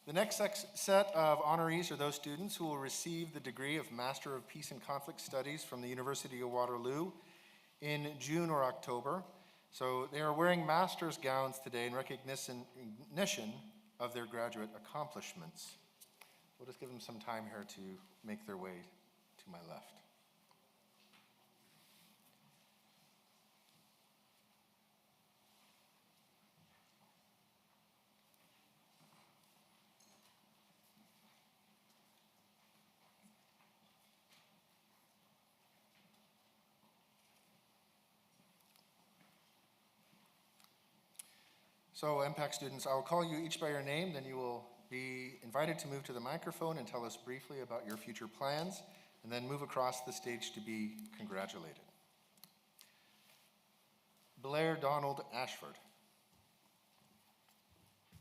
The next set of honorees are those students who will receive the degree of Master of Peace and Conflict Studies from the University of Waterloo in June or October. So they are wearing master's gowns today in recognition of their graduate accomplishments. We'll just give them some time here to make their way to my left. So MPAC students, I will call you each by your name, then you will be invited to move to the microphone and tell us briefly about your future plans, and then move across the stage to be congratulated. Blair Donald Ashford.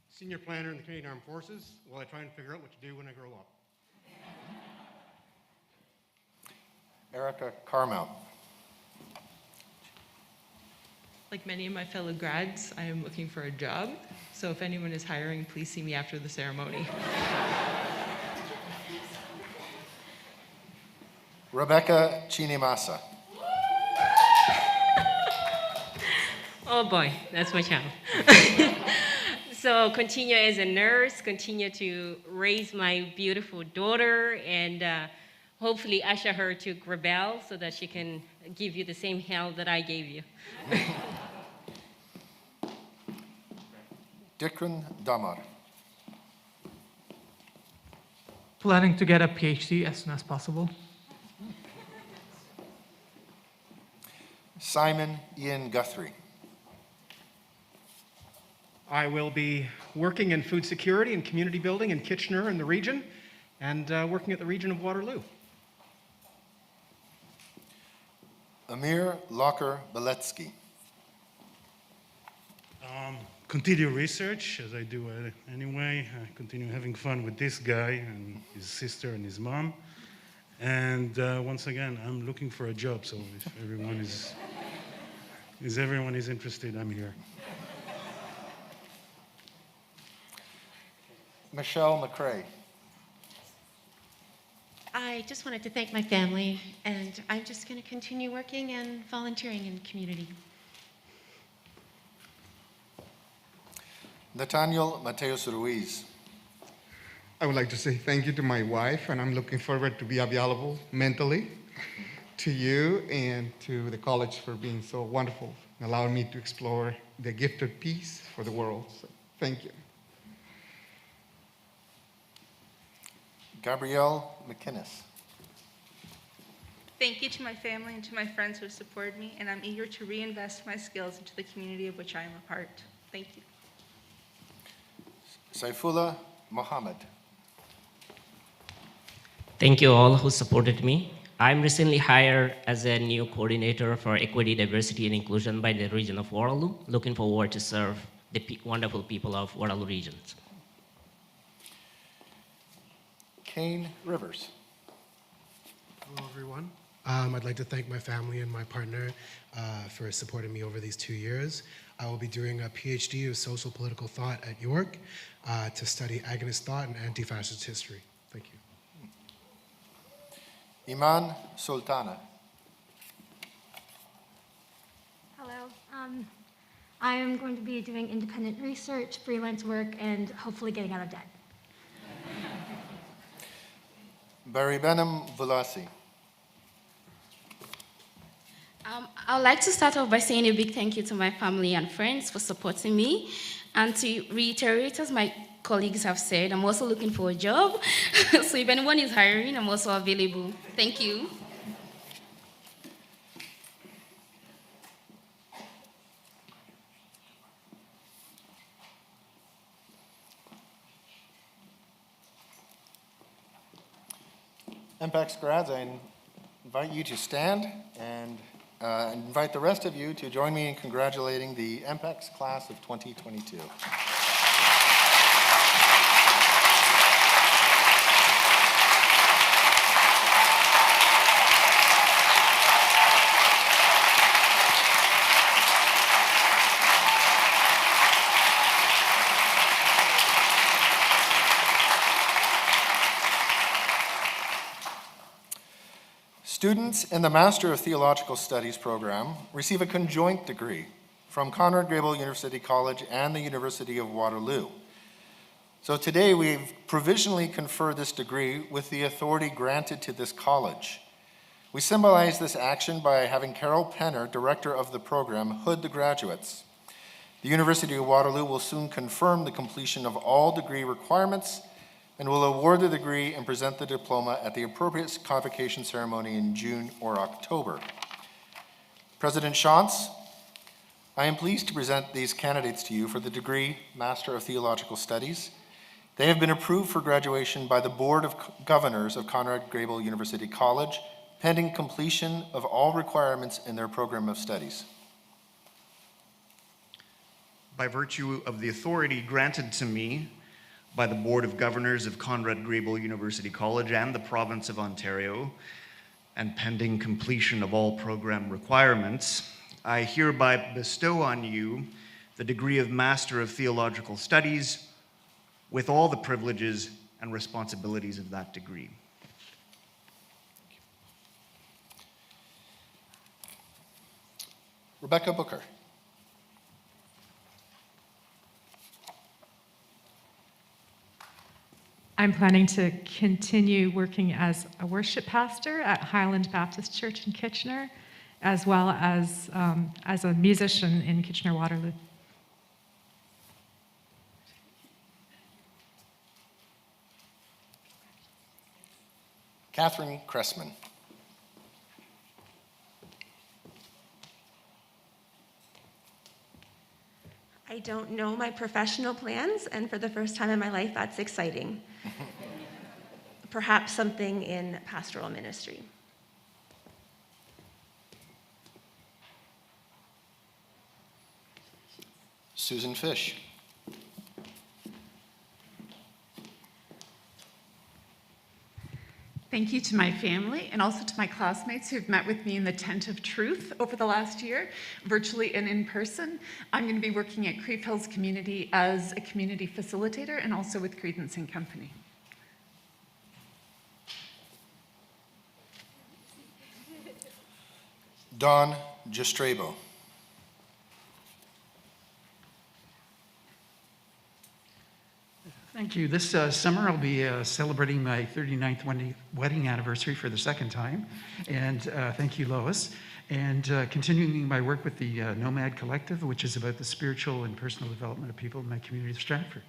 Senior planner in the Canadian Armed Forces, while I try and figure out what to do when I grow up. Erica Carmel. Like many of my fellow grads, I am looking for a job. So if anyone is hiring, please see me after the ceremony. Rebecca Chinimasa. Oh boy, that's my child. So continue as a nurse, continue to raise my beautiful daughter, and hopefully usher her to Grebel so that she can give you the same hell that I gave you. Dikran Damar. Planning to get a PhD as soon as possible. Simon Ian Guthrie. I will be working in food security and community building in Kitchener and the region, and working at the region of Waterloo. Amir Locker Beletsky. Continue research, as I do anyway. I continue having fun with this guy and his sister and his mom. And once again, I'm looking for a job, so if everyone is interested, I'm here. Michelle McCrae. I just wanted to thank my family, and I'm just going to continue working and volunteering in the community. Nathaniel Mateos Ruiz. I would like to say thank you to my wife, and I'm looking forward to be available mentally to you and to the college for being so wonderful and allowing me to explore the gifted piece for the world. So, thank you. Gabrielle McInnes. Thank you to my family and to my friends who have supported me, and I'm eager to reinvest my skills into the community of which I am a part. Thank you. Saifullah Mohammed. Thank you all who supported me. I'm recently hired as a new coordinator for equity, diversity, and inclusion by the region of Waterloo. Looking forward to serve the wonderful people of Waterloo regions. Kane Rivers. Hello, everyone. I'd like to thank my family and my partner for supporting me over these 2 years. I will be doing a PhD of social political thought at York to study agonist thought and anti-fascist history. Thank you. Iman Sultana. Hello. I am going to be doing independent research, freelance work, and hopefully getting out of debt. Barry Benham Vulasi. I would like to start off by saying a big thank you to my family and friends for supporting me. And to reiterate, as my colleagues have said, I'm also looking for a job. So if anyone is hiring, I'm also available. Thank you. MPEX grads, I invite you to stand and invite the rest of you to join me in congratulating the MPEX class of 2022. Students in the Master of Theological Studies program receive a conjoint degree from Conrad Grebel University College and the University of Waterloo. So today we've provisionally conferred this degree with the authority granted to this college. We symbolize this action by having Carol Penner, director of the program, hood the graduates. The University of Waterloo will soon confirm the completion of all degree requirements and will award the degree and present the diploma at the appropriate convocation ceremony in June or October. President Shantz, I am pleased to present these candidates to you for the degree Master of Theological Studies. They have been approved for graduation by the Board of Governors of Conrad Grebel University College, pending completion of all requirements in their program of studies. By virtue of the authority granted to me by the Board of Governors of Conrad Grebel University College and the Province of Ontario, and pending completion of all program requirements, I hereby bestow on you the degree of Master of Theological Studies with all the privileges and responsibilities of that degree. Rebecca Booker. I'm planning to continue working as a worship pastor at Highland Baptist Church in Kitchener, as well as a musician in Kitchener-Waterloo. Catherine Cressman. I don't know my professional plans, and for the first time in my life, that's exciting. Perhaps something in pastoral ministry. Susan Fish. Thank you to my family and also to my classmates who've met with me in the Tent of Truth over the last year, virtually and in person. I'm going to be working at Creve Hills Community as a community facilitator and also with Credence and Company. Dawn Gistrabo. Thank you. This summer I'll be celebrating my 39th wedding anniversary for the second time. And thank you, Lois. And continuing my work with the Nomad Collective, which is about the spiritual and personal development of people in my community of Stratford.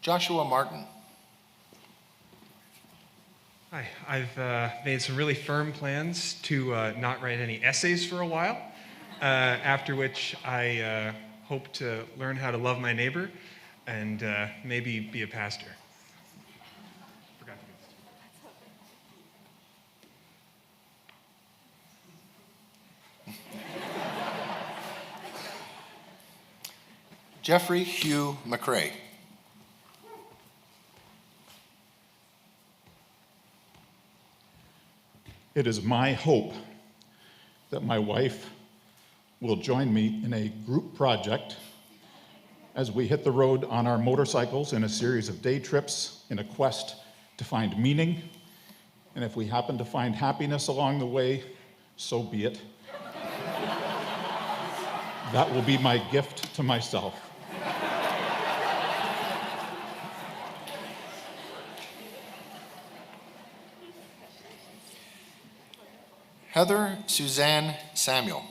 Joshua Martin. Hi, I've made some really firm plans to not write any essays for a while, after which I hope to learn how to love my neighbor and maybe be a pastor. Forgot to Jeffrey Hugh McRae. It is my hope that my wife will join me in a group project as we hit the road on our motorcycles in a series of day trips in a quest to find meaning. And if we happen to find happiness along the way, so be it. That will be my gift to myself. Heather Suzanne Samuel.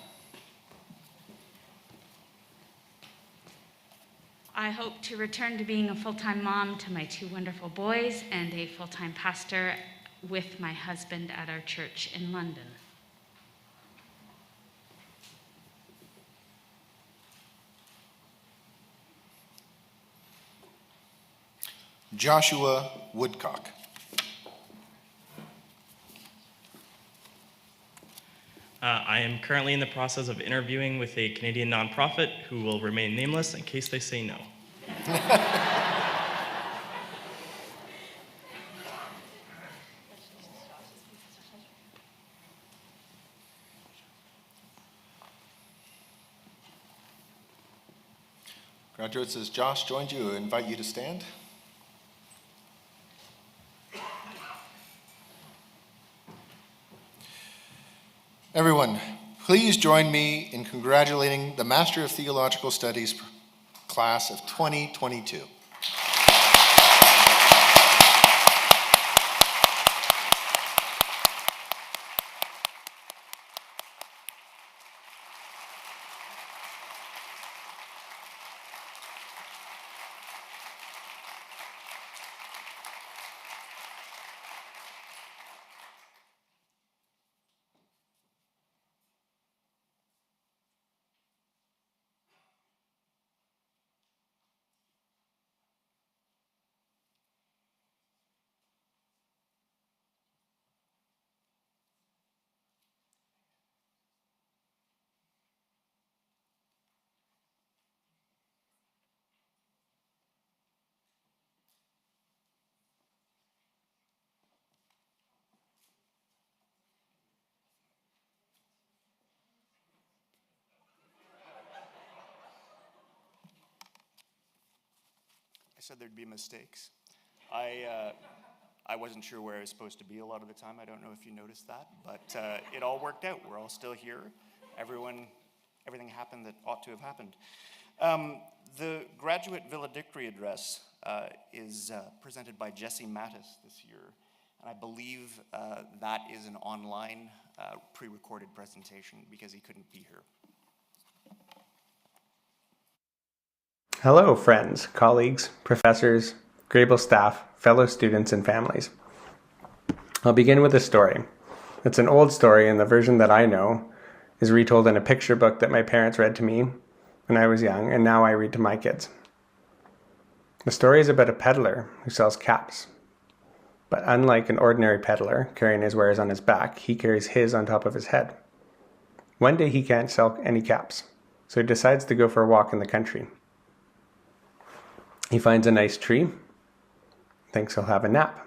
I hope to return to being a full-time mom to my two wonderful boys and a full-time pastor with my husband at our church in London. Joshua Woodcock. I am currently in the process of interviewing with a Canadian nonprofit who will remain nameless in case they say no. Graduates, as Josh joined you, I invite you to stand. Everyone, please join me in congratulating the Master of Theological Studies class of 2022. I said there'd be mistakes. I wasn't sure where I was supposed to be a lot of the time. I don't know if you noticed that, but it all worked out. We're all still here. Everything happened that ought to have happened. The graduate valedictory address is presented by Jesse Mattis this year, and I believe that is an online pre-recorded presentation because he couldn't be here. Hello, friends, colleagues, professors, Grebel staff, fellow students, and families. I'll begin with a story. It's an old story, and the version that I know is retold in a picture book that my parents read to me when I was young, and now I read to my kids. The story is about a peddler who sells caps. But unlike an ordinary peddler carrying his wares on his back, he carries his on top of his head. One day he can't sell any caps, so he decides to go for a walk in the country. He finds a nice tree, thinks he'll have a nap.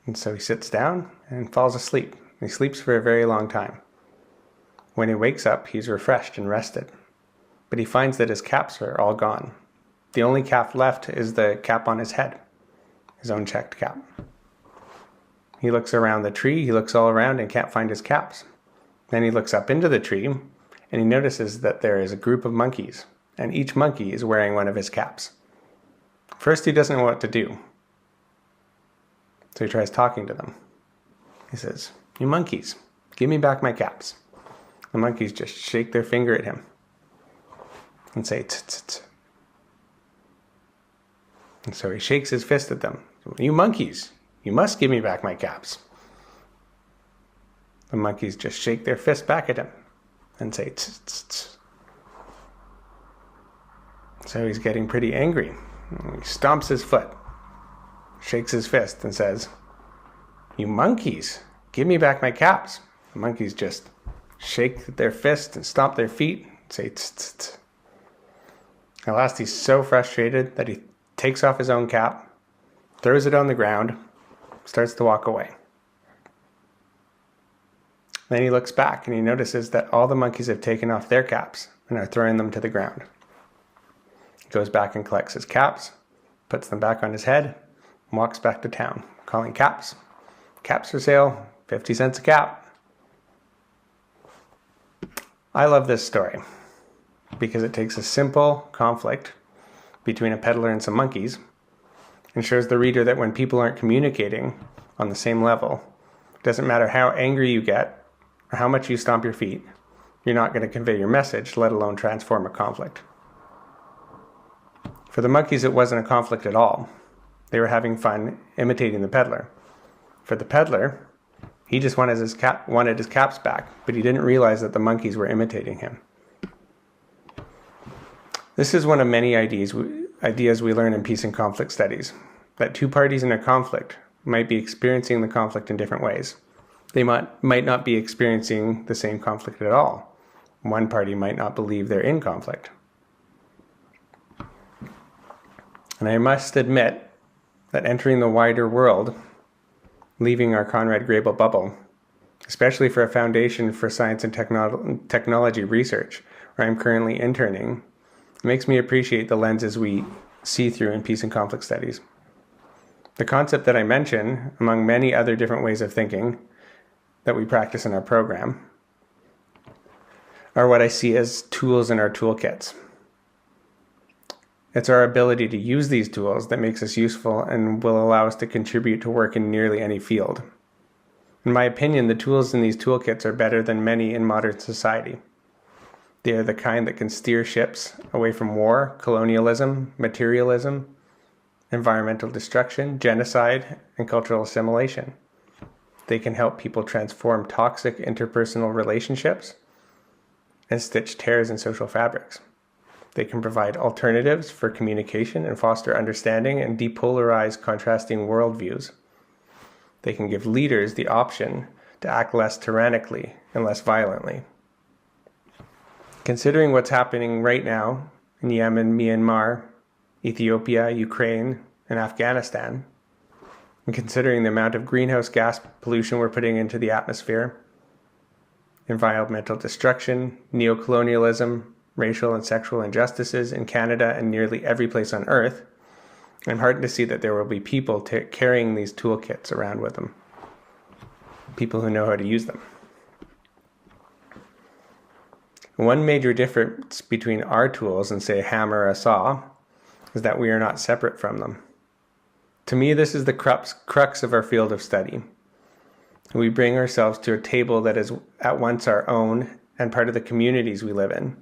And so he sits down and falls asleep. He sleeps for a very long time. When he wakes up, he's refreshed and rested. But he finds that his caps are all gone. The only cap left is the cap on his head, his own checked cap. He looks around the tree, he looks all around and can't find his caps. Then he looks up into the tree and he notices that there is a group of monkeys, and each monkey is wearing one of his caps. First, he doesn't know what to do, so he tries talking to them. He says, "You monkeys, give me back my caps." The monkeys just shake their finger at him and say, "Tsk, tsk, tsk." And so he shakes his fist at them. "You monkeys, you must give me back my caps." The monkeys just shake their fist back at him and say, "Tsk, tsk, tsk." So he's getting pretty angry. He stomps his foot, shakes his fist, and says, "You monkeys, give me back my caps." The monkeys just shake their fist and stomp their feet and say, "Tsk, tsk, tsk." At last he's so frustrated that he takes off his own cap, throws it on the ground, starts to walk away. Then he looks back and he notices that all the monkeys have taken off their caps and are throwing them to the ground. He goes back and collects his caps, puts them back on his head, and walks back to town, calling caps. "Caps for sale, 50 cents a cap." I love this story because it takes a simple conflict between a peddler and some monkeys and shows the reader that when people aren't communicating on the same level, it doesn't matter how angry you get or how much you stomp your feet, you're not going to convey your message, let alone transform a conflict. For the monkeys, it wasn't a conflict at all. They were having fun imitating the peddler. For the peddler, he just wanted his caps back, but he didn't realize that the monkeys were imitating him. This is one of many ideas we learn in peace and conflict studies, that two parties in a conflict might be experiencing the conflict in different ways. They might not be experiencing the same conflict at all. One party might not believe they're in conflict. And I must admit that entering the wider world, leaving our Conrad Grebel bubble, especially for a foundation for science and technology research, where I'm currently interning, makes me appreciate the lenses we see through in peace and conflict studies. The concept that I mention, among many other different ways of thinking that we practice in our program, are what I see as tools in our toolkits. It's our ability to use these tools that makes us useful and will allow us to contribute to work in nearly any field. In my opinion, the tools in these toolkits are better than many in modern society. They are the kind that can steer ships away from war, colonialism, materialism, environmental destruction, genocide, and cultural assimilation. They can help people transform toxic interpersonal relationships and stitch tears in social fabrics. They can provide alternatives for communication and foster understanding and depolarize contrasting worldviews. They can give leaders the option to act less tyrannically and less violently. Considering what's happening right now in Yemen, Myanmar, Ethiopia, Ukraine, and Afghanistan, and considering the amount of greenhouse gas pollution we're putting into the atmosphere, environmental destruction, neocolonialism, racial and sexual injustices in Canada and nearly every place on Earth, I'm heartened to see that there will be people carrying these toolkits around with them. People who know how to use them. One major difference between our tools and, say, a hammer or a saw is that we are not separate from them. To me, this is the crux of our field of study. We bring ourselves to a table that is at once our own and part of the communities we live in.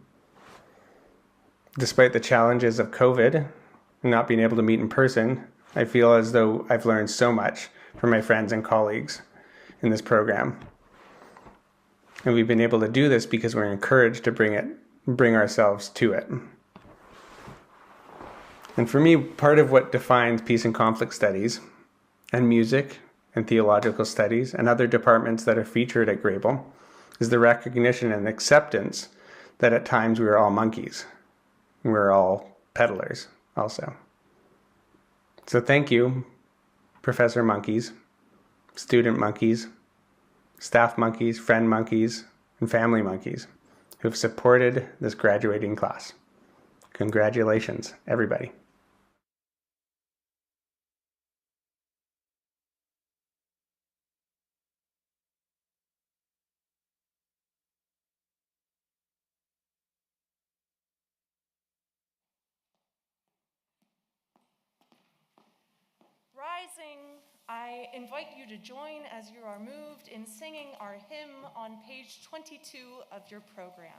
Despite the challenges of COVID and not being able to meet in person, I feel as though I've learned so much from my friends and colleagues in this program. And we've been able to do this because we're encouraged to bring ourselves to it. And for me, part of what defines peace and conflict studies and music and theological studies and other departments that are featured at Grebel is the recognition and acceptance that at times we are all monkeys. We're all peddlers also. So thank you, Professor Monkeys, student monkeys, staff monkeys, friend monkeys, and family monkeys who have supported this graduating class. Congratulations, everybody. Rising, I invite you to join as you are moved in singing our hymn on page 22 of your program.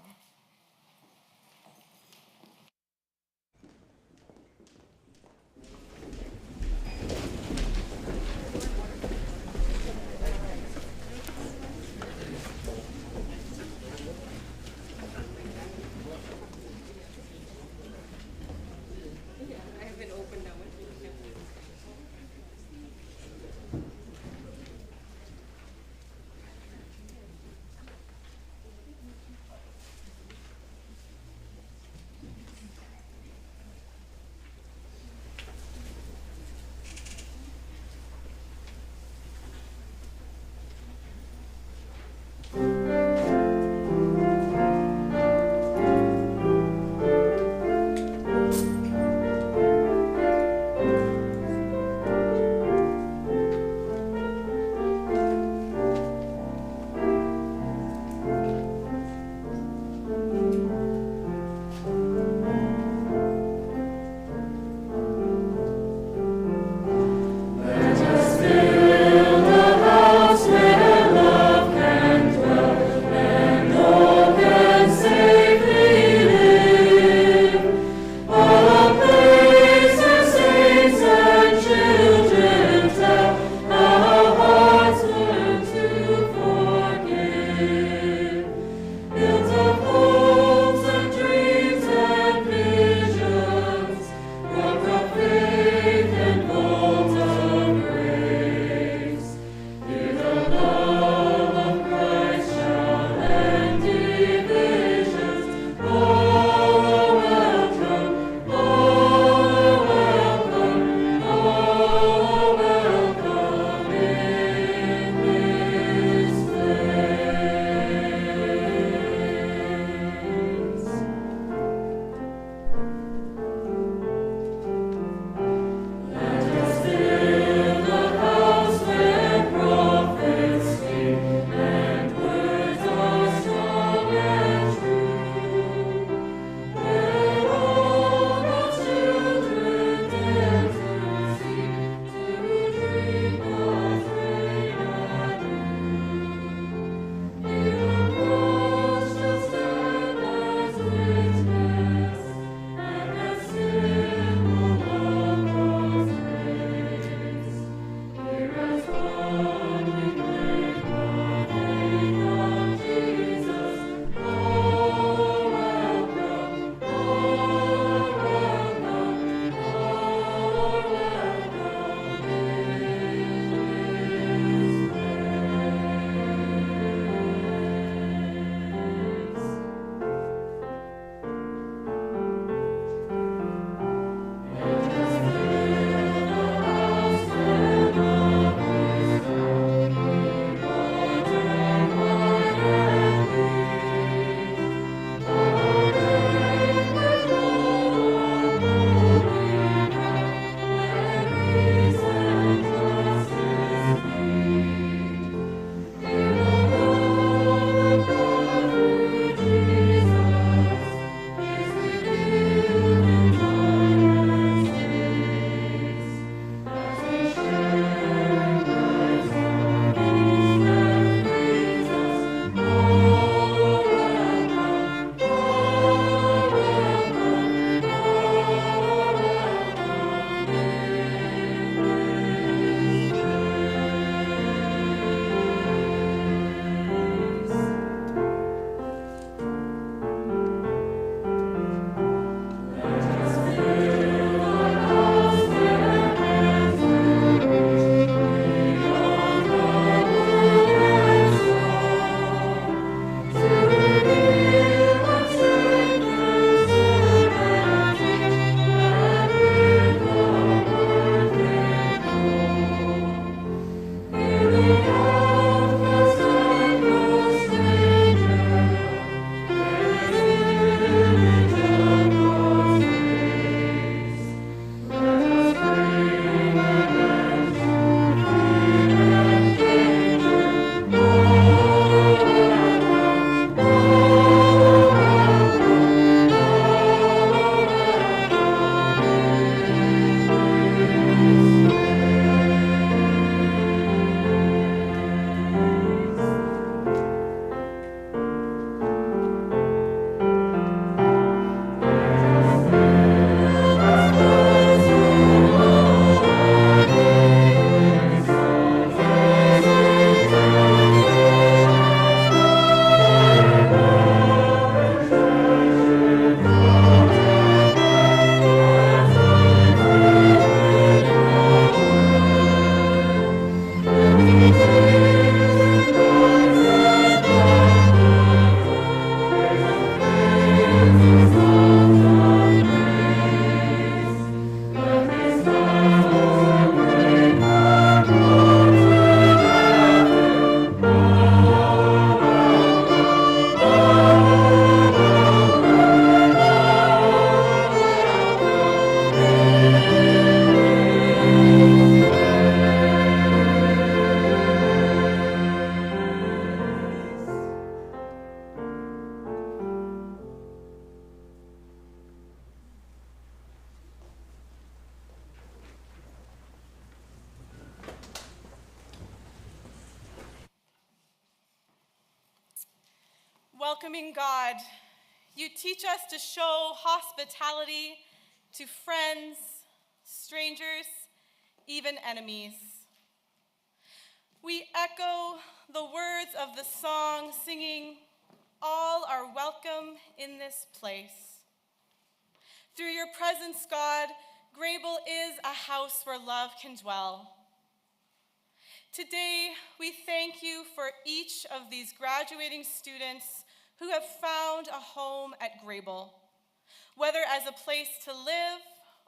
welcoming God, you teach us to show hospitality to friends, strangers, even enemies. We echo the words of the song singing, "All are welcome in this place." Through your presence, God, Grebel is a house where love can dwell. Today, we thank you for each of these graduating students who have found a home at Grebel, whether as a place to live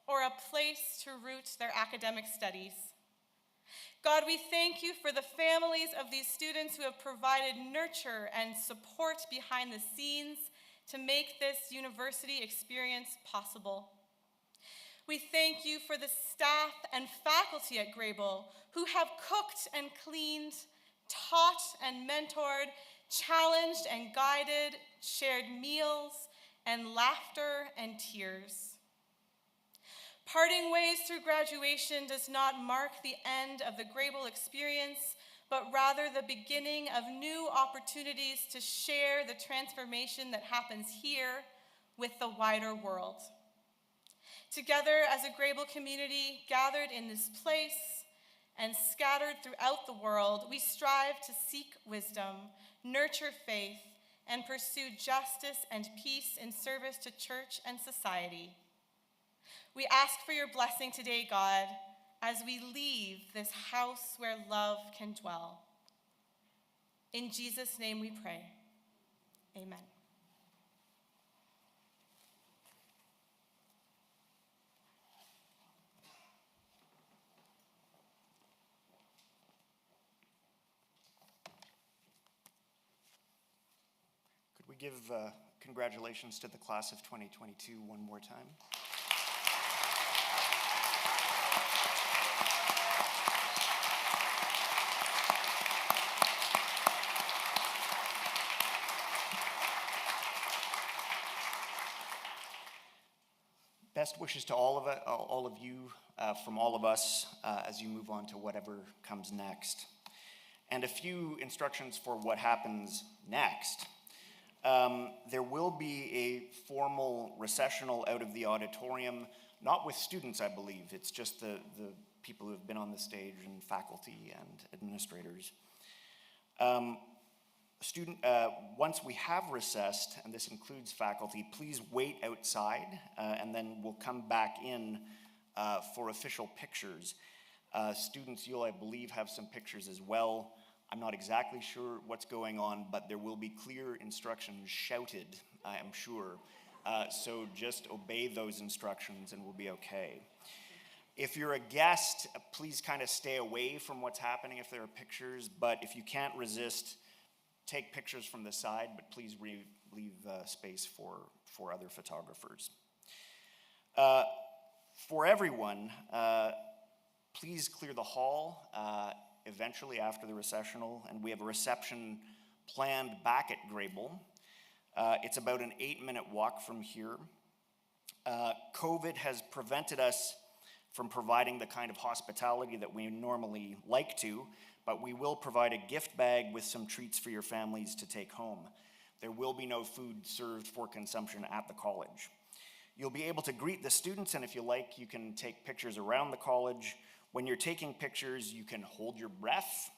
or a place to root their academic studies. God, we thank you for the families of these students who have provided nurture and support behind the scenes to make this university experience possible. We thank you for the staff and faculty at Grebel who have cooked and cleaned, taught and mentored, challenged and guided, shared meals and laughter and tears. Parting ways through graduation does not mark the end of the Grebel experience, but rather the beginning of new opportunities to share the transformation that happens here with the wider world. Together as a Grebel community gathered in this place and scattered throughout the world, we strive to seek wisdom, nurture faith, and pursue justice and peace in service to church and society. We ask for your blessing today, God, as we leave this house where love can dwell. In Jesus' name we pray. Amen. Could we give congratulations to the class of 2022 one more time? Best wishes to all of you from all of us as you move on to whatever comes next. And a few instructions for what happens next. There will be a formal recessional out of the auditorium, not with students, I believe. It's just the people who have been on the stage and faculty and administrators. Once we have recessed, and this includes faculty, please wait outside, and then we'll come back in for official pictures. Students, you'll, I believe, have some pictures as well. I'm not exactly sure what's going on, but there will be clear instructions shouted, I am sure. So just obey those instructions and we'll be okay. If you're a guest, please kind of stay away from what's happening if there are pictures, but if you can't resist, take pictures from the side, but please leave space for other photographers. For everyone, please clear the hall eventually after the recessional, and we have a reception planned back at Grebel. It's about an 8-minute walk from here. COVID has prevented us from providing the kind of hospitality that we normally like to, but we will provide a gift bag with some treats for your families to take home. There will be no food served for consumption at the college. You'll be able to greet the students, and if you like, you can take pictures around the college. When you're taking pictures, you can hold your breath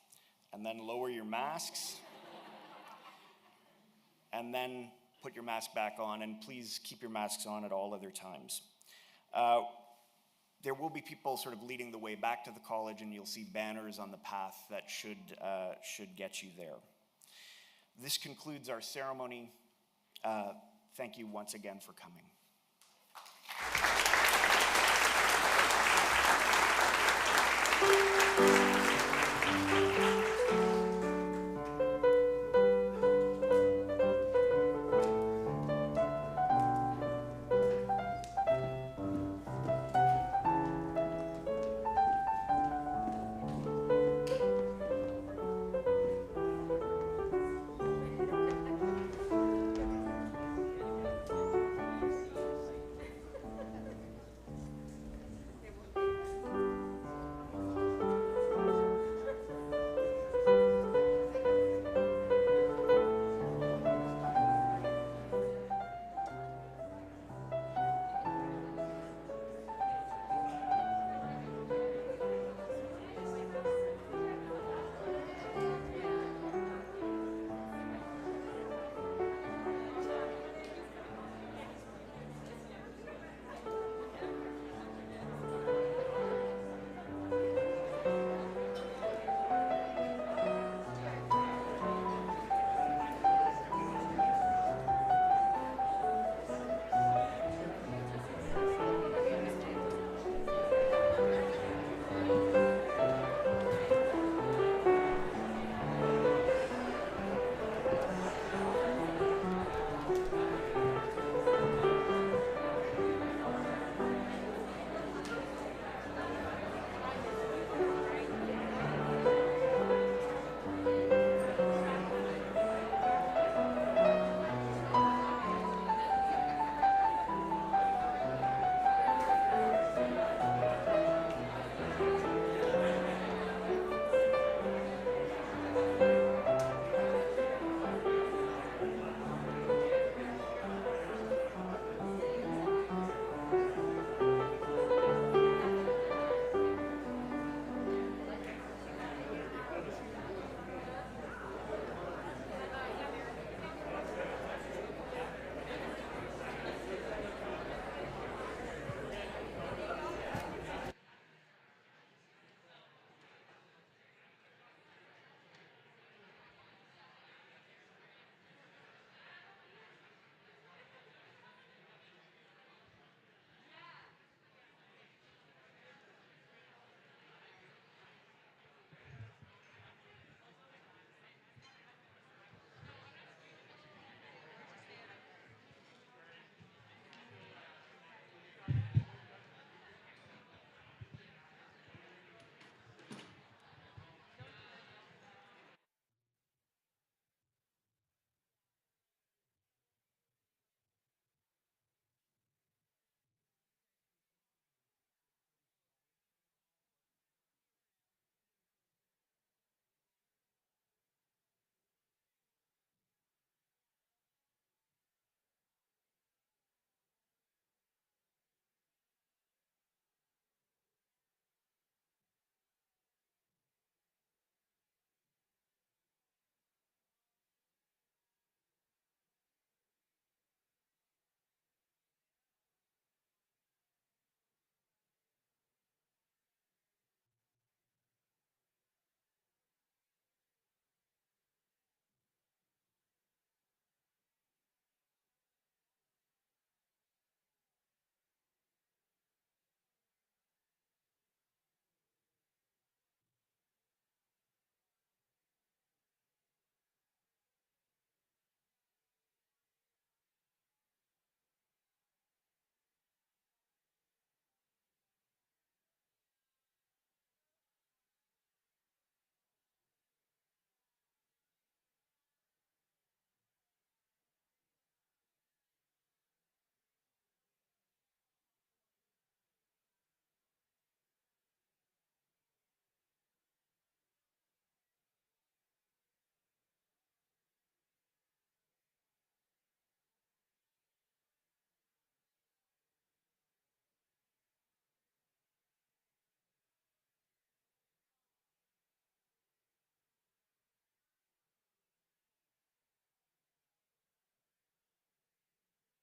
and then lower your masks and then put your mask back on, and please keep your masks on at all other times. There will be people sort of leading the way back to the college, and you'll see banners on the path that should get you there. This concludes our ceremony. Thank you once again for coming.